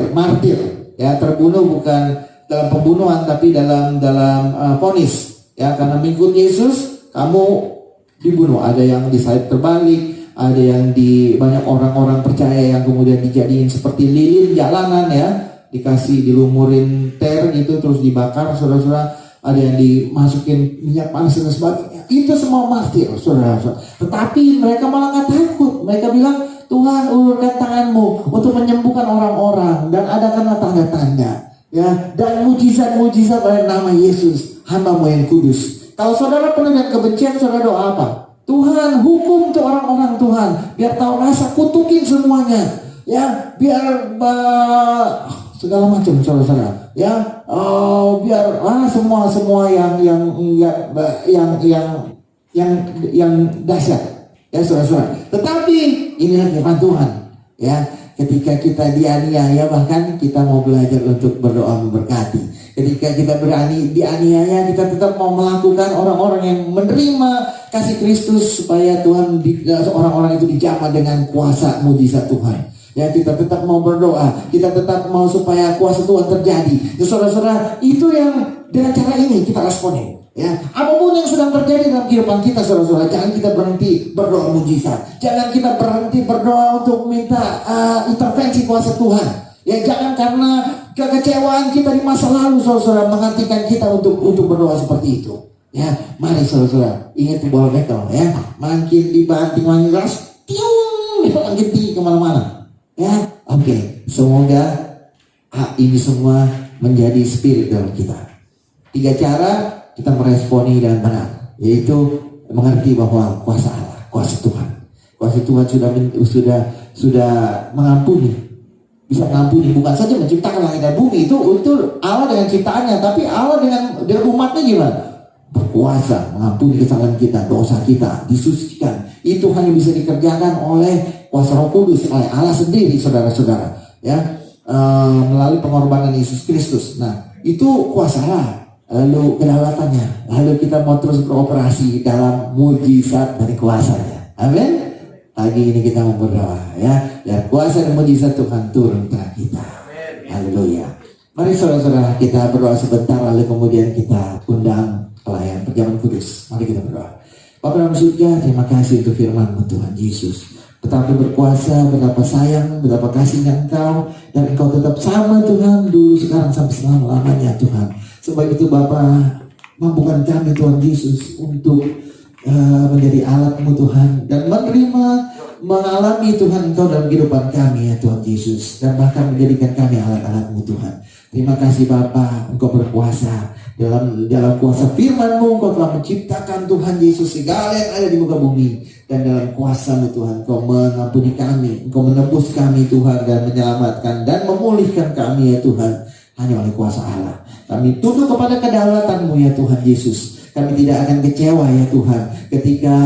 ya, terbunuh bukan dalam pembunuhan tapi dalam vonis, ya, karena mengikut Yesus kamu dibunuh. Ada yang disalib terbalik, ada yang banyak orang-orang percaya yang kemudian dijadiin seperti lilin jalanan, ya, dikasih dilumurin gitu terus dibakar, saudara-saudara. Ada yang dimasukin minyak panas dan sebagainya. Itu semua martir, saudara-saudara. Tetapi mereka malah nggak takut. Mereka bilang, Tuhan, ulurkan tanganmu untuk menyembuhkan orang-orang dan adakanlah tanda-tanda, ya, dan mujizat-mujizat oleh nama Yesus, hamba-Mu yang kudus. Kalau saudara penuh dengan kebencian, saudara doa apa? Tuhan, hukum tuh orang-orang, Tuhan, biar tahu rasa, kutukin semuanya, ya, biar segala macam, saudara-saudara, ya, biar semua yang dahsyat, ya, saudara-saudara. Tetapi inilah firman Tuhan, ya. Ketika kita dianiaya, bahkan kita mau belajar untuk berdoa memberkati. Ketika kita berani dianiaya, kita tetap mau melakukan orang-orang yang menerima kasih Kristus supaya Tuhan, orang-orang itu dijamah dengan kuasa mujizat Tuhan. Ya, kita tetap mau berdoa, kita tetap mau supaya kuasa Tuhan terjadi. Ya, saudara-saudara, itu yang dengan cara ini kita responin. Ya, apapun yang sedang terjadi dalam kehidupan kita, saudara-saudara, jangan kita berhenti berdoa mujizat. Jangan kita berhenti berdoa untuk minta intervensi kuasa Tuhan. Ya, jangan karena kekecewaan kita di masa lalu, saudara-saudara, menghentikan kita untuk berdoa seperti itu. Ya, mari saudara-saudara, ingat bola bekel, ya, makin dibanting makin keras, tiung, makin tinggi kemana-mana. Ya, oke. Semoga ini semua menjadi spirit dalam kita. 3 cara kita meresponi dengan benar, yaitu mengerti bahwa kuasa Allah, kuasa Tuhan sudah mengampuni, bisa mengampuni, bukan saja menciptakan langit dan bumi, itu Allah dengan ciptaannya, tapi Allah dengan umatnya gimana? Berkuasa mengampuni kesalahan kita, dosa kita, disucikan. Itu hanya bisa dikerjakan oleh kuasa Roh Kudus, oleh Allah sendiri, saudara-saudara, ya, melalui pengorbanan Yesus Kristus. Nah, itu kuasa Allah, lalu kedaulatannya, lalu kita mau terus beroperasi dalam mujizat dari kuasanya. Amin. Pagi ini kita mau berdoa, ya, biar kuasa dan mujizat Tuhan turun ke kita. Haleluya. Mari saudara-saudara kita berdoa sebentar, lalu kemudian kita undang pelayan perjamuan kudus. Mari kita berdoa. Bapa dalam surga, terima kasih untuk firman-Mu Tuhan Yesus. Betapa berkuasa, betapa sayang, betapa kasihnya Engkau, dan Engkau tetap sama Tuhan, dulu, sekarang, sampai selama-lamanya Tuhan. Sebab itu Bapa, mampukan kami Tuhan Yesus untuk menjadi alat-Mu Tuhan, dan menerima, mengalami Tuhan Engkau dalam kehidupan kami ya Tuhan Yesus, dan bahkan menjadikan kami alat-alat-Mu Tuhan. Terima kasih Bapa, Engkau berkuasa. Dalam kuasa firman-Mu Engkau telah menciptakan Tuhan Yesus segala yang ada di muka bumi, dan dalam kuasa-Mu Tuhan Engkau mengampuni kami, Engkau menebus kami Tuhan, dan menyelamatkan dan memulihkan kami ya Tuhan, hanya oleh kuasa Allah. Kami tunduk kepada kedaulatan-Mu ya Tuhan Yesus. Kami tidak akan kecewa ya Tuhan ketika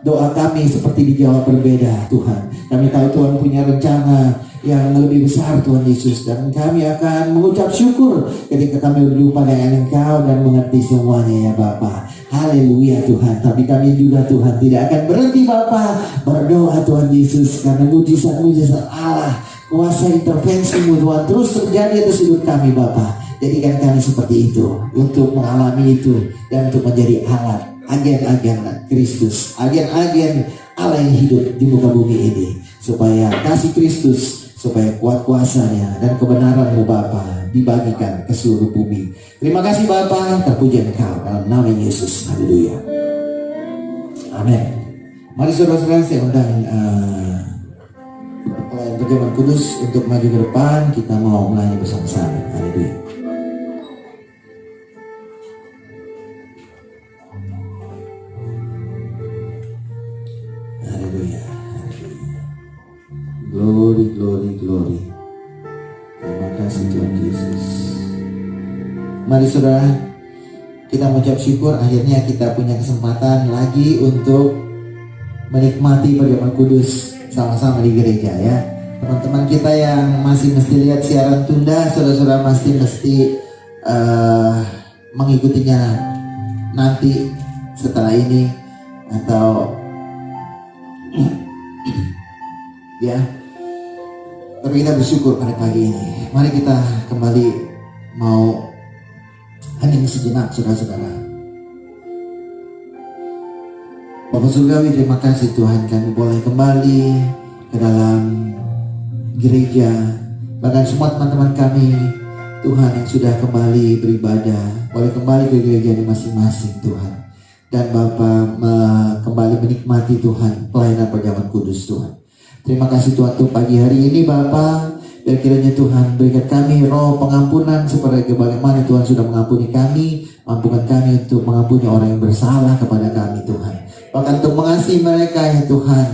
doa kami seperti dijawab berbeda Tuhan. Kami tahu Tuhan punya rencana yang lebih besar Tuhan Yesus, dan kami akan mengucap syukur ketika kami berjumpa dengan Engkau dan mengerti semuanya ya Bapa. Haleluya Tuhan. Tapi kami juga Tuhan tidak akan berhenti Bapa berdoa Tuhan Yesus, karena mujizat-mujizat Allah, kuasa intervensi-Mu Tuhan terus terjadi atas hidup kami Bapa. Jadikan kami seperti itu, untuk mengalami itu, dan untuk menjadi alat, agen-agen Kristus, agen-agen Allah yang hidup di muka bumi ini, supaya kasih Kristus, supaya kuat kuasanya dan kebenaran-Mu Bapa dibagikan ke seluruh bumi. Terima kasih Bapa, terpuji Engkau dalam nama Yesus. Haleluya. Amin. Mari saudara-saudara, saya undang pelayan perjamuan kudus untuk maju ke depan. Kita mau melayani bersama-sama. Haleluya. Glory, glory, glory. Terima kasih Tuhan Yesus. Mari saudara, kita mengucap syukur akhirnya kita punya kesempatan lagi untuk menikmati perjamuan kudus sama-sama di gereja ya. Teman-teman kita yang masih mesti lihat siaran tunda, saudara-saudara mesti mengikutinya nanti setelah ini, atau ya. Tapi kita bersyukur pada pagi ini. Mari kita kembali mau hening sejenak saudara-saudara. Bapak Surgawi, terima kasih Tuhan, kami boleh kembali ke dalam gereja. Bahkan semua teman-teman kami Tuhan yang sudah kembali beribadah, boleh kembali ke gereja di masing-masing Tuhan. Dan Bapak kembali menikmati Tuhan pelayanan perjamuan kudus Tuhan. Terima kasih Tuhan untuk pagi hari ini Bapa. Biar kiranya Tuhan berikan kami roh pengampunan seperti bagaimana Tuhan sudah mengampuni kami. Mampukan kami untuk mengampuni orang yang bersalah kepada kami Tuhan. Bahkan untuk mengasihi mereka ya Tuhan.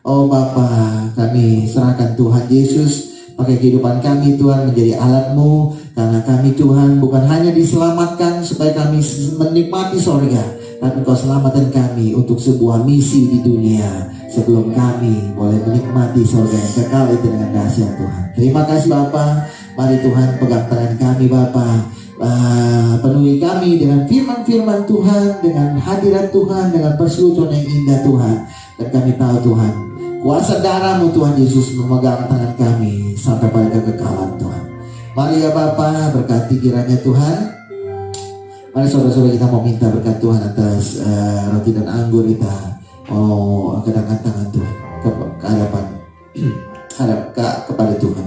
Oh Bapa, kami serahkan Tuhan Yesus, pakai kehidupan kami Tuhan menjadi alat-Mu. Karena kami Tuhan bukan hanya diselamatkan supaya kami menikmati sorga, tapi Kau selamatkan kami untuk sebuah misi di dunia, sebelum kami boleh menikmati surga yang kekal itu dengan dahsyat Tuhan. Terima kasih Bapa. Mari Tuhan pegang tangan kami Bapa. Penuhi kami dengan firman-firman Tuhan, dengan hadirat Tuhan, dengan persekutuan yang indah Tuhan. Dan kami tahu Tuhan, kuasa darah-Mu Tuhan Yesus memegang tangan kami sampai pada kekekalan Tuhan. Mari ya Bapa, berkati kiranya Tuhan. Mari saudara-saudara, kita mau minta berkat Tuhan atas roti dan anggur kita. Oh, kedangkan tangan Tuhan ke hadapan kepada Tuhan.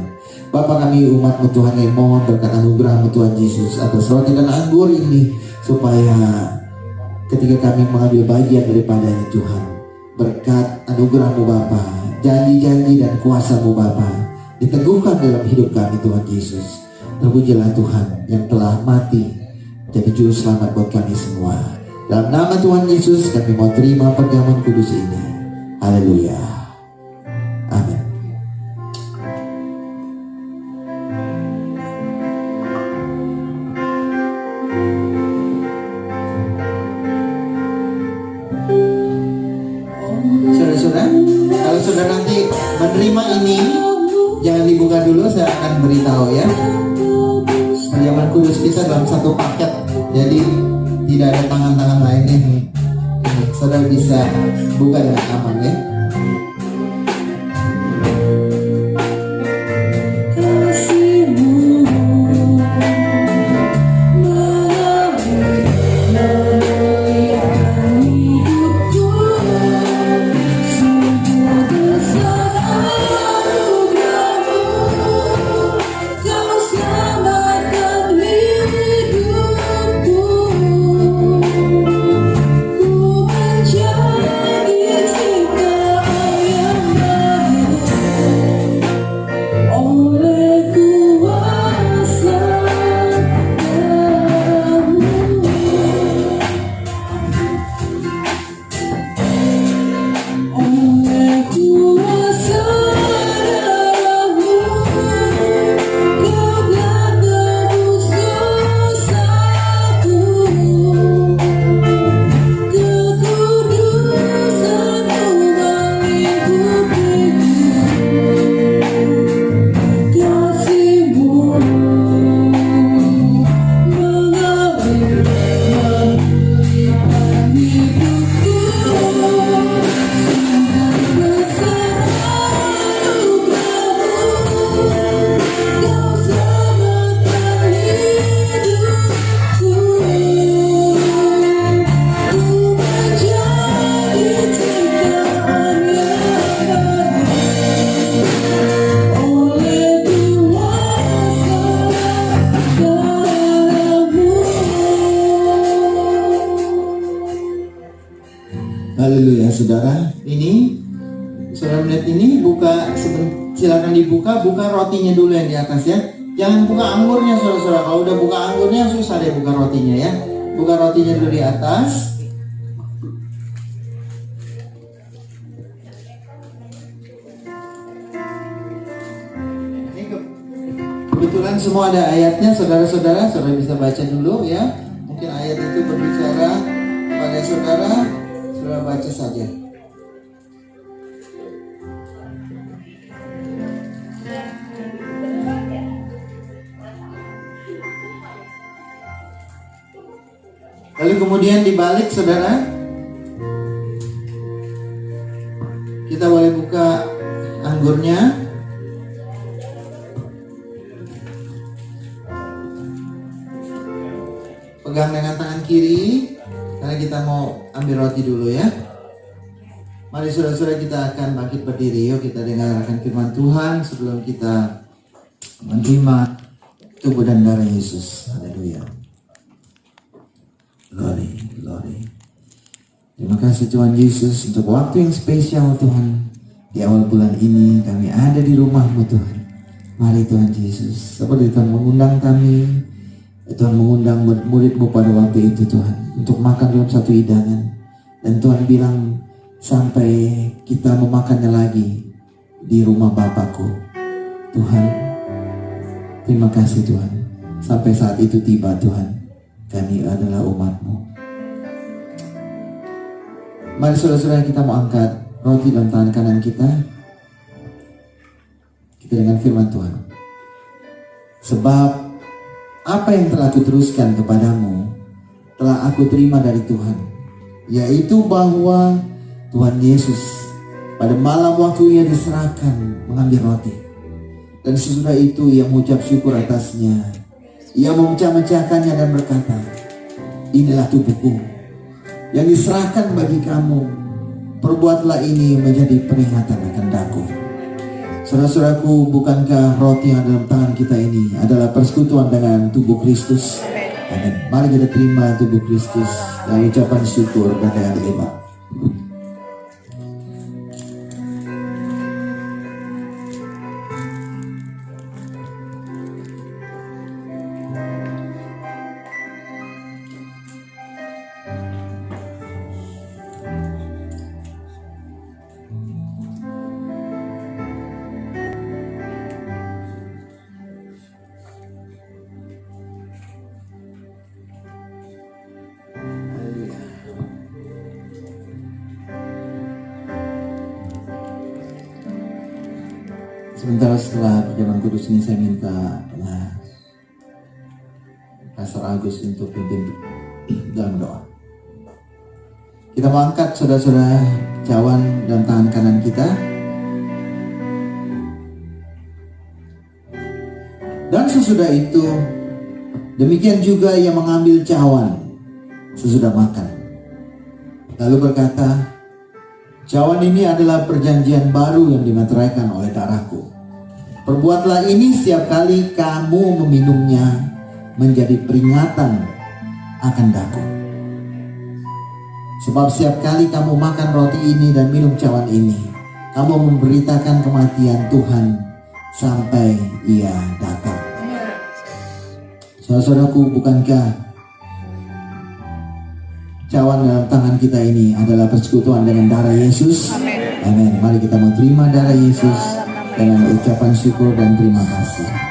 Bapa kami umat-Mu Tuhan yang mohon berkat anugerah-Mu Tuhan Yesus atas roti dan anggur ini, supaya ketika kami mengambil bagian daripadanya Tuhan, berkat anugerah-Mu Bapa, janji-janji dan kuasa-Mu Bapa diteguhkan dalam hidup kami Tuhan Yesus. Terpujilah Tuhan yang telah mati jadi juru selamat buat kami semua. Dalam nama Tuhan Yesus kami mau terima perjamuan kudus ini. Haleluya. Amin. Saudara-saudara, kalau saudara nanti menerima ini, jangan dibuka dulu, saya akan beritahu ya. Perjamuan kudus kita dalam satu paket, jadi tidak ada tangan-tangan lainnya. Saudara bisa buka dengan aman ya. Haleluya saudara. Ini saudara melihat ini, silakan dibuka, buka rotinya dulu yang di atas ya. Jangan buka anggurnya saudara-saudara. Kalau udah buka anggurnya susah deh buka rotinya ya. Buka rotinya dulu di atas. Ini kebetulan semua ada ayatnya saudara-saudara. Saudara bisa baca dulu ya. Mungkin ayat itu berbicara kepada saudara. Saudara baca saja. Lalu kemudian dibalik saudara. Kita boleh buka anggurnya. Pegang dengan tangan kiri. Karena kita mau ambil roti dulu ya. Mari saudara-saudara, kita akan bangkit berdiri. Yuk kita dengarkan firman Tuhan sebelum kita menerima tubuh dan darah Yesus. Haleluya. Glory, glory. Terima kasih Tuhan Yesus untuk waktu yang spesial Tuhan. Di awal bulan ini kami ada di rumah-Mu Tuhan. Mari Tuhan Yesus, seperti Tuhan mengundang kami, Tuhan mengundang murid-Mu pada waktu itu Tuhan, untuk makan dalam satu hidangan. Dan Tuhan bilang, sampai kita memakannya lagi di rumah Bapakku. Tuhan, terima kasih Tuhan. Sampai saat itu tiba Tuhan, kami adalah umat-Mu. Mari saudara-saudara, kita mau angkat roti dalam tangan kanan kita. Kita dengan firman Tuhan. Sebab apa yang telah kuteruskan kepadamu telah aku terima dari Tuhan, yaitu bahwa Tuhan Yesus pada malam waktu Ia diserahkan mengambil roti, dan sesudah itu Ia mengucap syukur atasnya. Ia memecah-mecahkannya dan berkata, inilah tubuhku yang diserahkan bagi kamu. Perbuatlah ini menjadi peringatan akan daku. Saudara-saudaraku, bukankah roti yang dalam tangan kita ini adalah persekutuan dengan tubuh Kristus? Amin. Mari kita terima tubuh Kristus dengan ucapan syukur dan dengan iman. Sebentar setelah perjamuan kudus ini saya minta Pastor Agus untuk pimpin dalam doa. Kita mau angkat saudara-saudara cawan dalam tangan kanan kita. Dan sesudah itu, demikian juga yang mengambil cawan sesudah makan. Lalu berkata, cawan ini adalah perjanjian baru yang dimeteraikan oleh darahku. Perbuatlah ini setiap kali kamu meminumnya menjadi peringatan akan daku. Sebab setiap kali kamu makan roti ini dan minum cawan ini, kamu memberitakan kematian Tuhan sampai Ia datang. Saudara-saudaraku, bukankah cawan dalam tangan kita ini adalah persekutuan dengan darah Yesus? Amin. Mari kita menerima darah Yesus dengan ucapan syukur dan terima kasih.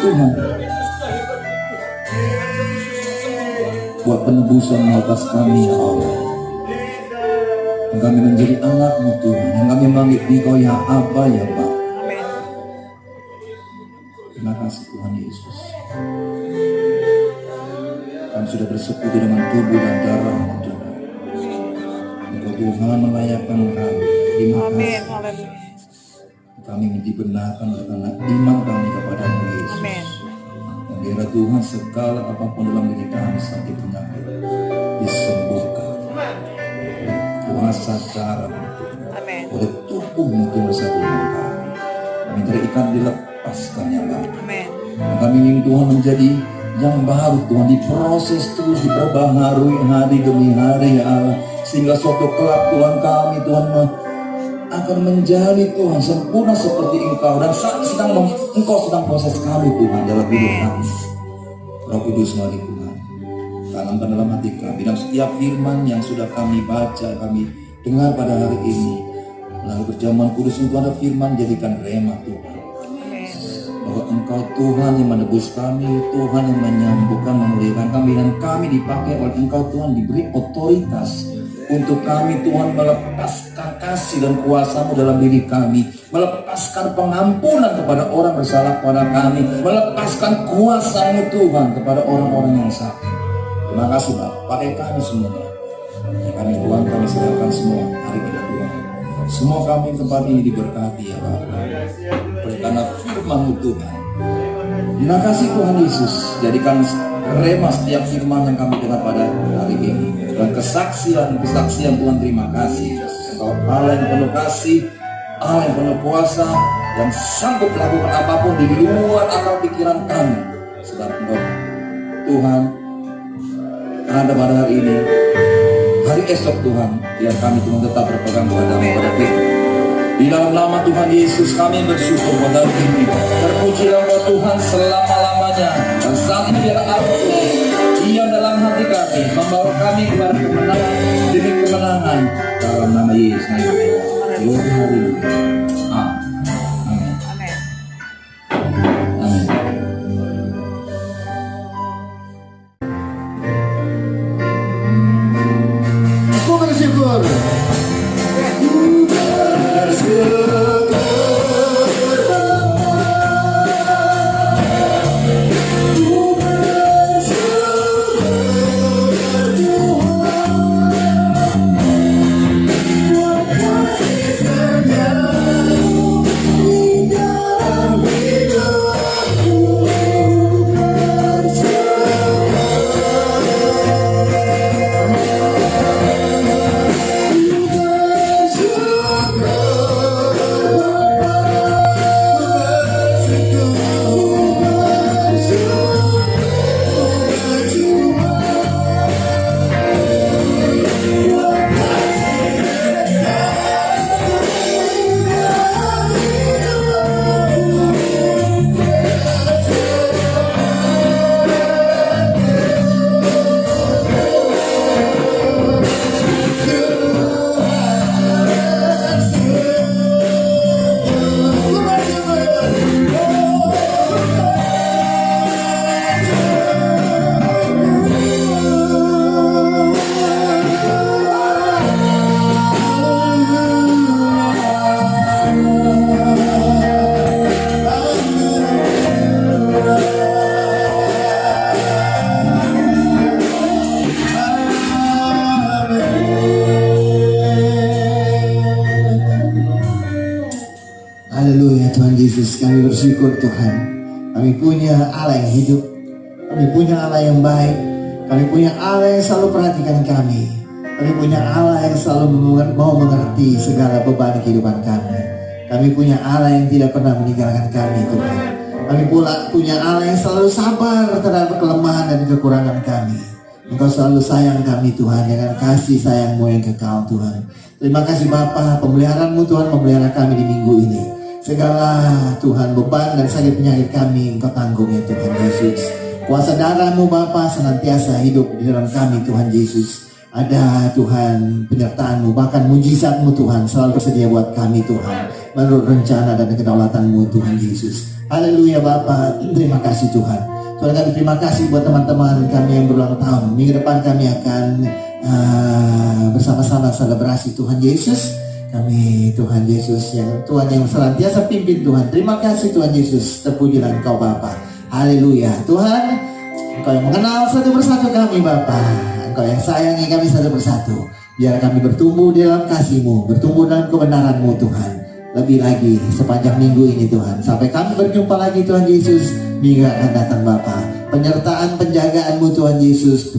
Tuhan buat penebusan atas kami, ya Allah. Yang kami menjadi anak-Mu Tuhan, yang kami manggil Engkau ya Aba, ya Bapa. Terima kasih Tuhan Yesus. Kami sudah bersekutu dengan tubuh dan darah-Mu Tuhan. Engkau Tuhan melayakkan kami. Terima kasih. Kami dibenarkan karena iman kami kepada-Mu Yesus. Amin. Dan biarlah Tuhan segala apapun dalam diri kami sakit penyakit disembuhkan. Kuasa darah-Mu Amin. oleh tubuh-Mu Tuhan bersatu dengan kami. Kami terikat dilepaskan ya Bapa. Amin. Dan kami ingin Tuhan menjadi yang baru Tuhan, diproses terus, diperbaharui hari demi hari ya Allah. Sehingga suatu kelak Tuhan kami Tuhan akan menjadi Tuhan sempurna seperti Engkau. Dan Engkau sedang proses kami Tuhan dalam hidup kami. Roh Kudus mari Tuhan, tanamkan dalam hati kami dan setiap firman yang sudah kami baca, kami dengar pada hari ini. Lalu perjamuan kudus itu ada firman, jadikan rema Tuhan. Bahwa Engkau Tuhan yang menebus kami, Tuhan yang menyembuhkan, memulihkan kami, dan kami dipakai oleh Engkau Tuhan, diberi otoritas untuk kami Tuhan melepaskan kasih dan kuasa-Mu dalam diri kami, melepaskan pengampunan kepada orang bersalah kepada kami, melepaskan kuasa-Mu Tuhan kepada orang-orang yang sakit. Terima kasih Bapak, pakai kami semuanya Kami Tuhan, kami serahkan semua hari kita Tuhan. Semua kami di tempat ini diberkati ya Bapa. Karena firman-Mu Tuhan. Terima kasih Tuhan Yesus. Jadikan rema setiap firman yang kami dengar pada hari ini. Dan kesaksian Tuhan, terima kasih. Engkau Allah yang penuh kasih, Allah yang penuh kuasa, yang sanggup melakukan apapun di luar akal pikiran kami. Sebab Engkau Tuhan ada pada hari ini, hari esok Tuhan, biar kami Tuhan tetap berpegang kepada-Mu pada firman. Di dalam nama Tuhan Yesus kami bersyukur pada hari ini. Terpujilah Engkau Tuhan selama-lamanya. Dan saat ini biar aku diam dalam hati kami, membawa kami kepada kemenangan demi kemenangan dalam nama Yesus. Glory haleluya. Amin. Amin. Aku bersyukur. Haleluya Tuhan Yesus, kami bersyukur Tuhan. Kami punya Allah yang hidup, kami punya Allah yang baik, kami punya Allah yang selalu perhatikan kami, kami punya Allah yang selalu mau mengerti segala beban kehidupan kami. Kami punya Allah yang tidak pernah meninggalkan kami Tuhan. Kami pula punya Allah yang selalu sabar terhadap kelemahan dan kekurangan kami. Engkau selalu sayang kami Tuhan dengan kasih sayang-Mu yang kekal Tuhan. Terima kasih Bapa, pemeliharaan-Mu Tuhan memelihara kami di minggu ini. Segala Tuhan beban dan sakit penyakit kami Engkau tanggung ya Tuhan Yesus. Kuasa darah-Mu Bapa senantiasa hidup di dalam kami Tuhan Yesus. Ada Tuhan penyertaan-Mu, bahkan mujizat-Mu Tuhan selalu bersedia buat kami Tuhan, menurut rencana dan kedaulatan-Mu Tuhan Yesus. Haleluya Bapa, terima kasih Tuhan. Tuhan kami terima kasih buat teman-teman kami yang berulang tahun. Minggu depan kami akan bersama-sama selebrasi Tuhan Yesus. Kami Tuhan Yesus yang Tuhan yang senantiasa pimpin Tuhan. Terima kasih Tuhan Yesus, terpujilah Engkau Bapa. Haleluya Tuhan, Engkau yang mengenal satu persatu kami Bapa. Engkau yang sayangi kami satu persatu. Biar kami bertumbuh di dalam kasih-Mu, bertumbuh dalam kebenaran-Mu Tuhan. Lebih lagi sepanjang minggu ini Tuhan, sampai kami berjumpa lagi Tuhan Yesus minggu akan datang Bapa. Penyertaan penjagaan-Mu Tuhan Yesus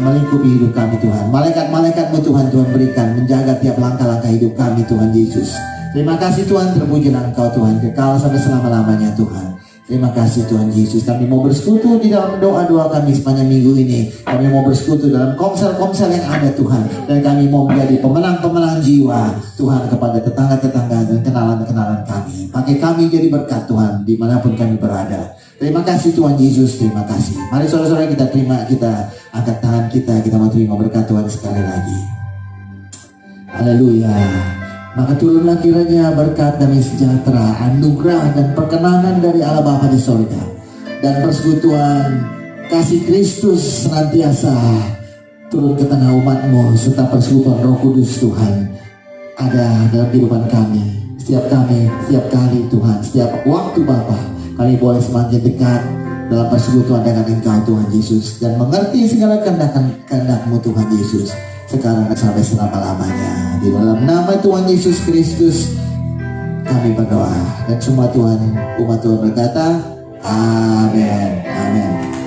melingkupi hidup kami Tuhan. Malaikat-malaikat-Mu Tuhan berikan menjaga tiap langkah-langkah hidup kami Tuhan Yesus. Terima kasih Tuhan, terpujilah Engkau Tuhan kekal sampai selama-lamanya Tuhan. Terima kasih Tuhan Yesus. Kami mau bersekutu di dalam doa-doa kami sepanjang minggu ini. Kami mau bersekutu dalam komsel-komsel yang ada Tuhan. Dan kami mau menjadi pemenang-pemenang jiwa Tuhan kepada tetangga-tetangga dan kenalan-kenalan kami. Pakai kami jadi berkat Tuhan dimanapun kami berada. Terima kasih Tuhan Yesus, terima kasih. Mari saudara-saudara kita terima, kita angkat tangan kita mau terima berkat Tuhan sekali lagi. Haleluya. Maka turunlah kiranya berkat damai sejahtera, anugerah dan perkenanan dari Allah Bapa di sorga, dan persekutuan kasih Kristus senantiasa turun ke tengah umat-Mu, serta persekutuan Roh Kudus Tuhan ada dalam kehidupan kami. Setiap kali Tuhan, setiap waktu Bapa, kami boleh semakin dekat dalam persekutuan dengan Engkau Tuhan Yesus, dan mengerti segala kehendak-Mu Tuhan Yesus. sekarang dan sampai selama-lamanya. Di dalam nama Tuhan Yesus Kristus kami berdoa, dan semua umat Tuhan berkata amin, amin.